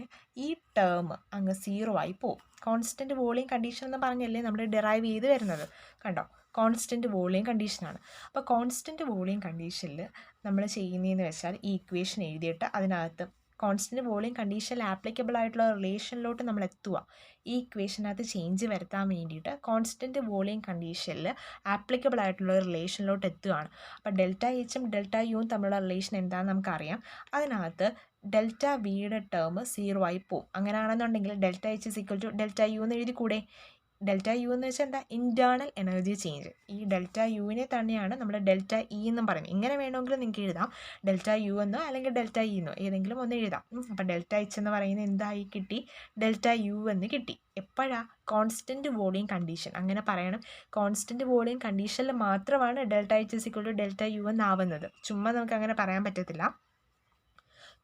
ഈ ടേം അങ്ങ് 0 ആയി പോകും. കോൺസ്റ്റൻറ്റ് വോളിയം കണ്ടീഷൻ എന്ന് പറഞ്ഞല്ലേ നമ്മൾ ഡെറൈവ് ചെയ്ത് വരുന്നത്, കണ്ടോ? കോൺസ്റ്റൻറ്റ് വോളിയം കണ്ടീഷനാണ്. അപ്പോൾ കോൺസ്റ്റൻറ്റ് വോളിയം കണ്ടീഷനിൽ നമ്മൾ ചെയ്യുന്നതെന്ന് വെച്ചാൽ ഈ ഇക്വേഷൻ എഴുതിയിട്ട് അതിനകത്ത് കോൺസ്റ്റൻറ്റ് വോളിയം കണ്ടീഷനിൽ ആപ്ലിക്കബിൾ ആയിട്ടുള്ള റിലേഷനിലോട്ട് നമ്മൾ എത്തുക. ഈ ഇക്വേഷനകത്ത് ചേഞ്ച് വരുത്താൻ വേണ്ടിയിട്ട് കോൺസ്റ്റൻറ്റ് വോളിയം കണ്ടീഷനിൽ ആപ്ലിക്കബിൾ ആയിട്ടുള്ള റിലേഷനിലോട്ട് എത്തുകയാണ്. അപ്പോൾ ഡെൽറ്റ Hഉം ഡെൽറ്റ Uവും തമ്മിലുള്ള റിലേഷൻ എന്താണെന്ന് നമുക്കറിയാം. അതിനകത്ത് ഡെൽറ്റ Vയുടെ ടേം 0 ആയി പോകും. അങ്ങനെയാണെന്നുണ്ടെങ്കിൽ ഡെൽറ്റ H = ഡെൽറ്റ U എന്ന് എഴുതിക്കൂടെ? ഡെൽറ്റ യു എന്ന് വെച്ചാൽ എന്താ, ഇൻറ്റേർണൽ എനർജി ചേഞ്ച്. ഈ ഡെൽറ്റ യുവിനെ തന്നെയാണ് നമ്മൾ ഡെൽറ്റ ഇ എന്നും പറയുന്നത്. ഇങ്ങനെ വേണമെങ്കിലും നിങ്ങൾക്ക് എഴുതാം, ഡെൽറ്റ യു എന്നോ അല്ലെങ്കിൽ ഡെൽറ്റ ഇ എന്നോ ഏതെങ്കിലും ഒന്ന് എഴുതാം. അപ്പോൾ ഡെൽറ്റ എച്ച് എന്ന് പറയുന്നത് എന്തായി കിട്ടി, ഡെൽറ്റ യു എന്ന് കിട്ടി. എപ്പോഴാണ്, കോൺസ്റ്റൻറ്റ് വോളിയം കണ്ടീഷൻ. അങ്ങനെ പറയണം, കോൺസ്റ്റൻറ്റ് വോളിയം കണ്ടീഷനിൽ മാത്രമാണ് delta H is equal to delta U എന്നാവുന്നത്. ചുമ്മാ നമുക്ക് അങ്ങനെ പറയാൻ പറ്റത്തില്ല.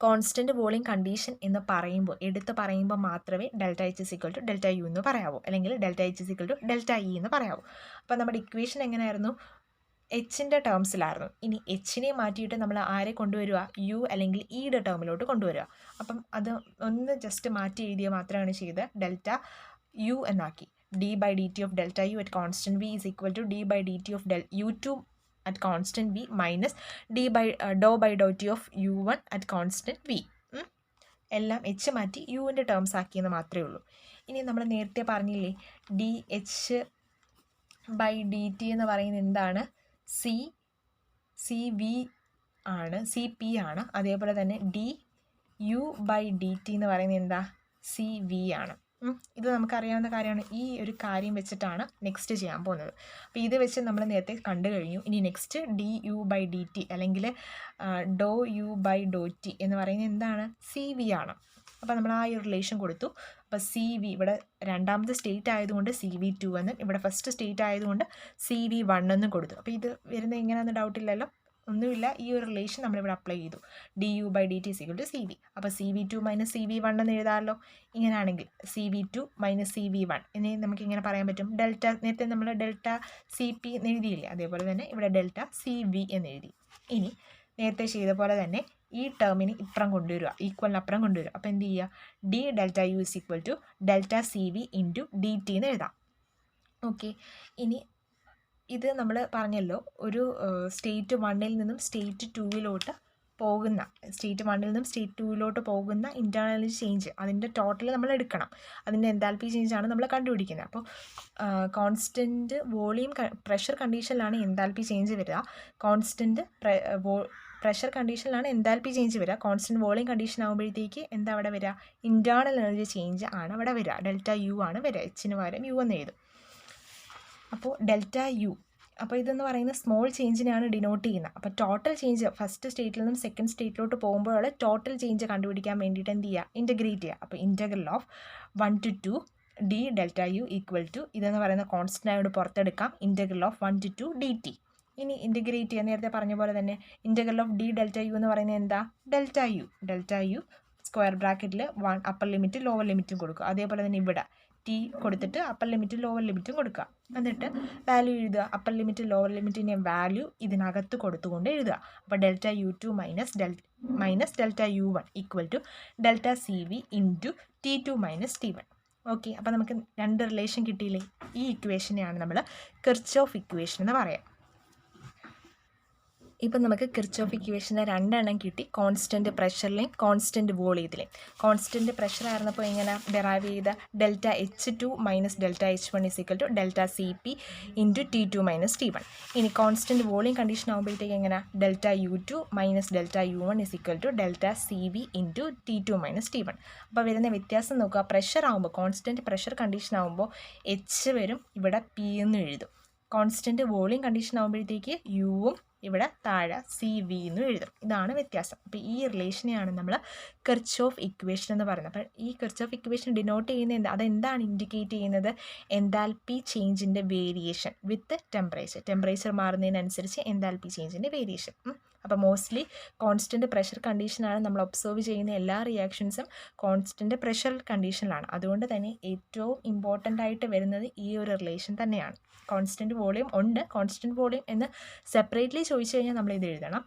കോൺസ്റ്റൻറ്റ് വോളിയം കണ്ടീഷൻ എന്ന് പറയുമ്പോൾ, എടുത്ത് പറയുമ്പോൾ മാത്രമേ delta H is equal to delta U എന്ന് പറയാവൂ, അല്ലെങ്കിൽ delta H is equal to delta E എന്ന് പറയാവൂ. അപ്പോൾ നമ്മുടെ ഇക്വേഷൻ എങ്ങനെയായിരുന്നു, എച്ചിൻ്റെ ടേംസിലായിരുന്നു. ഇനി എച്ചിനെ മാറ്റിയിട്ട് നമ്മൾ ആരെ കൊണ്ടുവരിക, യു അല്ലെങ്കിൽ ഇയുടെ ടേമിലോട്ട് കൊണ്ടുവരിക. അപ്പം അത് ഒന്ന് ജസ്റ്റ് മാറ്റി എഴുതിയാൽ മാത്രമാണ് ചെയ്ത് ഡെൽറ്റ യു എന്നാക്കി. D by D T of delta U at constant V is equal to D by D T of U to at constant v minus dou by dou t of u1 at constant v. എല്ലാം H മാറ്റി യുവിൻ്റെ terms ആക്കിയെന്ന് മാത്രമേ ഉള്ളൂ. ഇനി നമ്മൾ നേരത്തെ പറഞ്ഞില്ലേ, D H by D T എന്ന് പറയുന്നത് എന്താണ്, സി വി ആണ്, സി പി ആണ്. അതേപോലെ തന്നെ D U by D T എന്ന് പറയുന്നത് എന്താ, സി വി ആണ്. ഇത് നമുക്കറിയാവുന്ന കാര്യമാണ്. ഈ ഒരു കാര്യം വെച്ചിട്ടാണ് നെക്സ്റ്റ് ചെയ്യാൻ പോകുന്നത്. അപ്പോൾ ഇത് വെച്ച് നമ്മൾ നേരത്തെ കണ്ടു കഴിഞ്ഞു. ഇനി next D U by D T അല്ലെങ്കിൽ ഡോ യു ബൈ ഡോ ടി എന്ന് പറയുന്നത് എന്താണ്, സി വി ആണ്. അപ്പോൾ നമ്മൾ ആ ഒരു റിലേഷൻ കൊടുത്തു. അപ്പോൾ സി വി ഇവിടെ രണ്ടാമത്തെ സ്റ്റേറ്റ് ആയതുകൊണ്ട് സി വി 2 എന്നും, ഇവിടെ ഫസ്റ്റ് സ്റ്റേറ്റ് ആയതുകൊണ്ട് സി വി 1 എന്നും കൊടുത്തു. അപ്പോൾ ഇത് വരുന്നത് എങ്ങനെയാണെന്ന് ഡൗട്ടില്ലല്ലോ, ഒന്നുമില്ല. ഈ ഒരു റിലേഷൻ നമ്മളിവിടെ അപ്ലൈ ചെയ്തു, D U by D T equal to C V. അപ്പോൾ C V 2 minus C V 1 എന്ന് എഴുതാമല്ലോ. ഇങ്ങനെയാണെങ്കിൽ C V 2 minus C V 1 ഇനി നമുക്ക് ഇങ്ങനെ പറയാൻ പറ്റും. ഡെൽറ്റ, നേരത്തെ നമ്മൾ ഡെൽറ്റ സി പി എന്ന് എഴുതിയില്ലേ, അതേപോലെ തന്നെ ഇവിടെ ഡെൽറ്റ സി വി എന്ന് എഴുതി. ഇനി നേരത്തെ ചെയ്ത പോലെ തന്നെ ഈ ടേമിന് ഇപ്പുറം കൊണ്ടുവരിക, ഈക്വലിന് അപ്പുറം കൊണ്ടുവരിക. അപ്പോൾ എന്ത് ചെയ്യുക, D delta U is equal to delta C V into D T എന്ന് എഴുതാം. ഓക്കെ, ഇനി ഇത് നമ്മൾ പറഞ്ഞല്ലോ, ഒരു സ്റ്റേറ്റ് 1-ൽ നിന്നും സ്റ്റേറ്റ് 2-ലോട്ട് പോകുന്ന, സ്റ്റേറ്റ് 1-ൽ നിന്നും സ്റ്റേറ്റ് 2-ലോട്ട് പോകുന്ന ഇൻറ്റേർണൽ എനർജി ചേഞ്ച്, അതിൻ്റെ ടോട്ടൽ നമ്മൾ എടുക്കണം. അതിൻ്റെ എൻതാൽപ്പി ചേഞ്ചാണ് നമ്മൾ കണ്ടുപിടിക്കുന്നത്. അപ്പോൾ കോൺസ്റ്റൻറ്റ് വോളിയം പ്രഷർ കണ്ടീഷനിലാണ് എൻതാൽപ്പി ചേഞ്ച് വരിക, കോൺസ്റ്റൻറ്റ് പ്രഷർ കണ്ടീഷനിലാണ് എൻതാൽപ്പി ചേഞ്ച് വരിക. കോൺസ്റ്റൻറ്റ് വോളിയം കണ്ടീഷൻ ആകുമ്പോഴത്തേക്ക് എന്താ അവിടെ വരിക, ഇൻറ്റേർണൽ എനർജി ചേഞ്ച് ആണ് അവിടെ വരിക. ഡെൽറ്റ യു ആണ് വരിക, എച്ചിന് പകരം യു എന്ന് എഴുതും. അപ്പോൾ ഡെൽറ്റ യു, അപ്പോൾ ഇതെന്ന് പറയുന്നത് സ്മോൾ ചേഞ്ചിനെയാണ് ഡിനോട്ട് ചെയ്യുന്നത്. അപ്പോൾ ടോട്ടൽ ചേഞ്ച് ഫസ്റ്റ് സ്റ്റേറ്റിൽ നിന്നും സെക്കൻഡ് സ്റ്റേറ്റിലോട്ട് പോകുമ്പോഴുള്ള ടോട്ടൽ ചേഞ്ച് കണ്ടുപിടിക്കാൻ വേണ്ടിയിട്ട് എന്ത് ചെയ്യുക, ഇൻറ്റഗ്രേറ്റ് ചെയ്യുക. അപ്പോൾ integral of 1 to 2 D delta U equal to ഇതെന്ന് പറയുന്ന കോൺസ്റ്റൻ്റ് ആയോട് പുറത്തെടുക്കാം, integral of 1 to 2 D T. ഇനി ഇൻറ്റഗ്രേറ്റ് ചെയ്യുക, നേരത്തെ പറഞ്ഞ പോലെ തന്നെ integral of D delta U എന്ന് പറയുന്നത് എന്താ, ഡെൽറ്റ യു സ്ക്വയർ ബ്രാക്കറ്റിൽ 1 അപ്പർ ലിമിറ്റും ലോവർ ലിമിറ്റും കൊടുക്കുക. അതേപോലെ തന്നെ ഇവിടെ ടി കൊടുത്തിട്ട് അപ്പർ ലിമിറ്റും ലോവർ ലിമിറ്റും കൊടുക്കുക. എന്നിട്ട് വാല്യൂ എഴുതുക, അപ്പർ ലിമിറ്റും ലോവർ ലിമിറ്റിൻ്റെ വാല്യൂ ഇതിനകത്ത് കൊടുത്തുകൊണ്ട് എഴുതുക. അപ്പോൾ delta U 2 minus delta U 1 equal to delta C V into T 2 minus T 1. Okay, അപ്പോൾ നമുക്ക് രണ്ട് റിലേഷൻ കിട്ടിയില്ലേ. ഈ ഇക്വേഷനെയാണ് നമ്മൾ കിർച്ചോഫ് ഇക്വേഷൻ എന്ന് പറയാം. ഇപ്പം നമുക്ക് കിർച്ചോഫ് ഇക്വേഷൻ്റെ രണ്ടെണ്ണം കിട്ടി, കോൺസ്റ്റൻറ്റ് പ്രഷറിലെയും കോൺസ്റ്റൻറ്റ് വോളിയത്തിലെയും. കോൺസ്റ്റൻറ്റ് പ്രഷർ ആയിരുന്നപ്പോൾ എങ്ങനെ ഡെറൈവ് ചെയ്ത, delta H 2 minus delta H 1 is equal to delta C P into T 2 minus T 1. ഇനി കോൺസ്റ്റൻറ്റ് വോളിയം കണ്ടീഷൻ ആകുമ്പോഴത്തേക്ക് എങ്ങനെ, delta U 2 minus delta U 1 is equal to delta C V into T 2 minus T 1. അപ്പോൾ വരുന്ന വ്യത്യാസം നോക്കുക, pressure ആകുമ്പോൾ constant pressure condition ആകുമ്പോൾ H വരും, ഇവിടെ പി എന്ന് എഴുതും. കോൺസ്റ്റൻറ്റ് വോളിയം കണ്ടീഷൻ ആകുമ്പോഴത്തേക്ക് യുവും ഇവിടെ താഴെ സി വി എന്ന് എഴുതും. ഇതാണ് വ്യത്യാസം. അപ്പോൾ ഈ റിലേഷനെയാണ് നമ്മൾ കിർച്ചോഫ് ഇക്വേഷൻ എന്ന് പറയുന്നത്. അപ്പോൾ ഈ കിർച്ചോഫ് ഇക്വേഷൻ ഡിനോട്ട് ചെയ്യുന്നത് അതെന്താണ് ഇൻഡിക്കേറ്റ് ചെയ്യുന്നത്, എൻതാൽപ്പി ചേഞ്ചിൻ്റെ വേരിയേഷൻ വിത്ത് ടെമ്പറേച്ചർ മാറുന്നതിനനുസരിച്ച് എൻതാൽപ്പി ചേഞ്ചിൻ്റെ വേരിയേഷൻ. അപ്പോൾ മോസ്റ്റ്ലി കോൺസ്റ്റൻറ്റ് പ്രഷർ കണ്ടീഷനാണ് നമ്മൾ ഒബ്സർവ് ചെയ്യുന്ന എല്ലാ റിയാക്ഷൻസും കോൺസ്റ്റൻറ്റ് പ്രഷർ കണ്ടീഷനിലാണ്. അതുകൊണ്ട് തന്നെ ഏറ്റവും ഇമ്പോർട്ടൻ്റ് ആയിട്ട് വരുന്നത് ഈ ഒരു റിലേഷൻ തന്നെയാണ്. കോൺസ്റ്റൻറ്റ് വോളിയം ഉണ്ട്, കോൺസ്റ്റൻറ്റ് വോളിയം എന്ന് സെപ്പറേറ്റ്ലി ചോദിച്ചു കഴിഞ്ഞാൽ നമ്മളിത് എഴുതണം.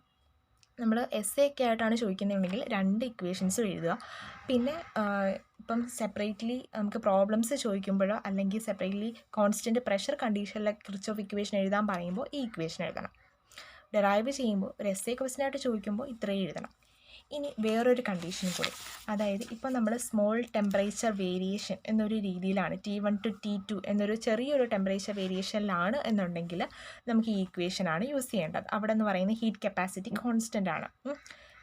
നമ്മൾ എസ് എ ഒക്കെ ആയിട്ടാണ് ചോദിക്കുന്നതെങ്കിൽ രണ്ട് ഇക്വേഷൻസും എഴുതുക. പിന്നെ ഇപ്പം സെപ്പറേറ്റ്ലി നമുക്ക് പ്രോബ്ലംസ് ചോദിക്കുമ്പോഴോ അല്ലെങ്കിൽ സെപ്പറേറ്റ്ലി കോൺസ്റ്റൻറ്റ് പ്രഷർ കണ്ടീഷനിലെ കിർച്ചോഫ് ഇക്വേഷൻ എഴുതാൻ പറയുമ്പോൾ ഈ ഇക്വേഷൻ എഴുതണം. ഡെറൈവ് ചെയ്യുമ്പോൾ ഒരു എസ് എ ക്വസ്റ്റനായിട്ട് ചോദിക്കുമ്പോൾ ഇത്രയും എഴുതണം. ഇനി വേറൊരു കണ്ടീഷനും കൂടി, അതായത് ഇപ്പോൾ നമ്മൾ സ്മോൾ ടെമ്പറേച്ചർ വേരിയേഷൻ എന്നൊരു രീതിയിലാണ്, T1 to T2 എന്നൊരു ചെറിയൊരു ടെമ്പറേച്ചർ വേരിയേഷനിലാണ് എന്നുണ്ടെങ്കിൽ നമുക്ക് ഈ ഇക്വേഷനാണ് യൂസ് ചെയ്യേണ്ടത്. അവിടെ എന്ന് പറയുന്നത് ഹീറ്റ് കപ്പാസിറ്റി കോൺസ്റ്റൻ്റ് ആണ്.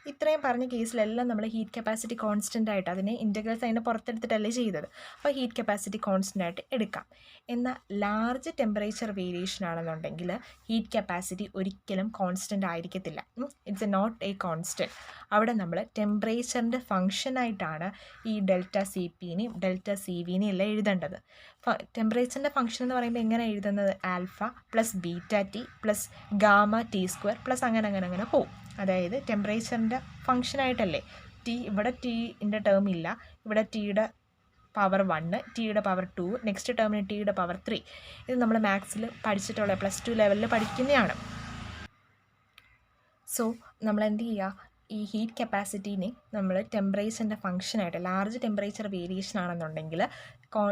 ഇത്രയും പറഞ്ഞ കേസിലെല്ലാം നമ്മൾ ഹീറ്റ് കപ്പാസിറ്റി കോൺസ്റ്റൻ്റ് ആയിട്ട് അതിനെ ഇൻ്റഗ്രൽ സൈന് പുറത്തെടുത്തിട്ടല്ലേ ചെയ്തത്. അപ്പോൾ ഹീറ്റ് കപ്പാസിറ്റി കോൺസ്റ്റൻ്റ് ആയിട്ട് എടുക്കാം. എന്നാൽ ലാർജ് ടെമ്പറേച്ചർ വേരിയേഷൻ ആണെന്നുണ്ടെങ്കിൽ ഹീറ്റ് കപ്പാസിറ്റി ഒരിക്കലും കോൺസ്റ്റൻ്റ് ആയിരിക്കത്തില്ല. It's a not a constant. അവിടെ നമ്മൾ ടെമ്പറേച്ചറിൻ്റെ ഫംഗ്ഷനായിട്ടാണ് ഈ ഡെൽറ്റ സി പിനെയും ഡെൽറ്റ സി വിനെയും എല്ലാം എഴുതേണ്ടത്. ടെമ്പറേച്ചറിൻ്റെ ഫംഗ്ഷൻ എന്ന് പറയുമ്പോൾ എങ്ങനെ എഴുതുന്നത്? Alpha plus beta T plus gamma T square plus അങ്ങനെ പോവും. അതായത് ടെമ്പറേച്ചറിൻ്റെ ഫംഗ്ഷനായിട്ടല്ലേ. ഇവിടെ ടീൻ്റെ ടേം ഇല്ല, ഇവിടെ ടിയുടെ പവർ 1, ടിയുടെ പവർ 2, നെക്സ്റ്റ് ടേമിന് ടിയുടെ പവർ 3. ഇത് നമ്മൾ മാത്സിൽ പഠിച്ചിട്ടുള്ള +2 ലെവലിൽ പഠിക്കുന്നതാണ്. സോ നമ്മൾ എന്ത് ചെയ്യുക, ഈ ഹീറ്റ് കപ്പാസിറ്റീനെ നമ്മൾ ടെമ്പറേച്ചറിൻ്റെ ഫംഗ്ഷനായിട്ട്, ലാർജ് ടെമ്പറേച്ചർ വേരിയേഷൻ ആണെന്നുണ്ടെങ്കിൽ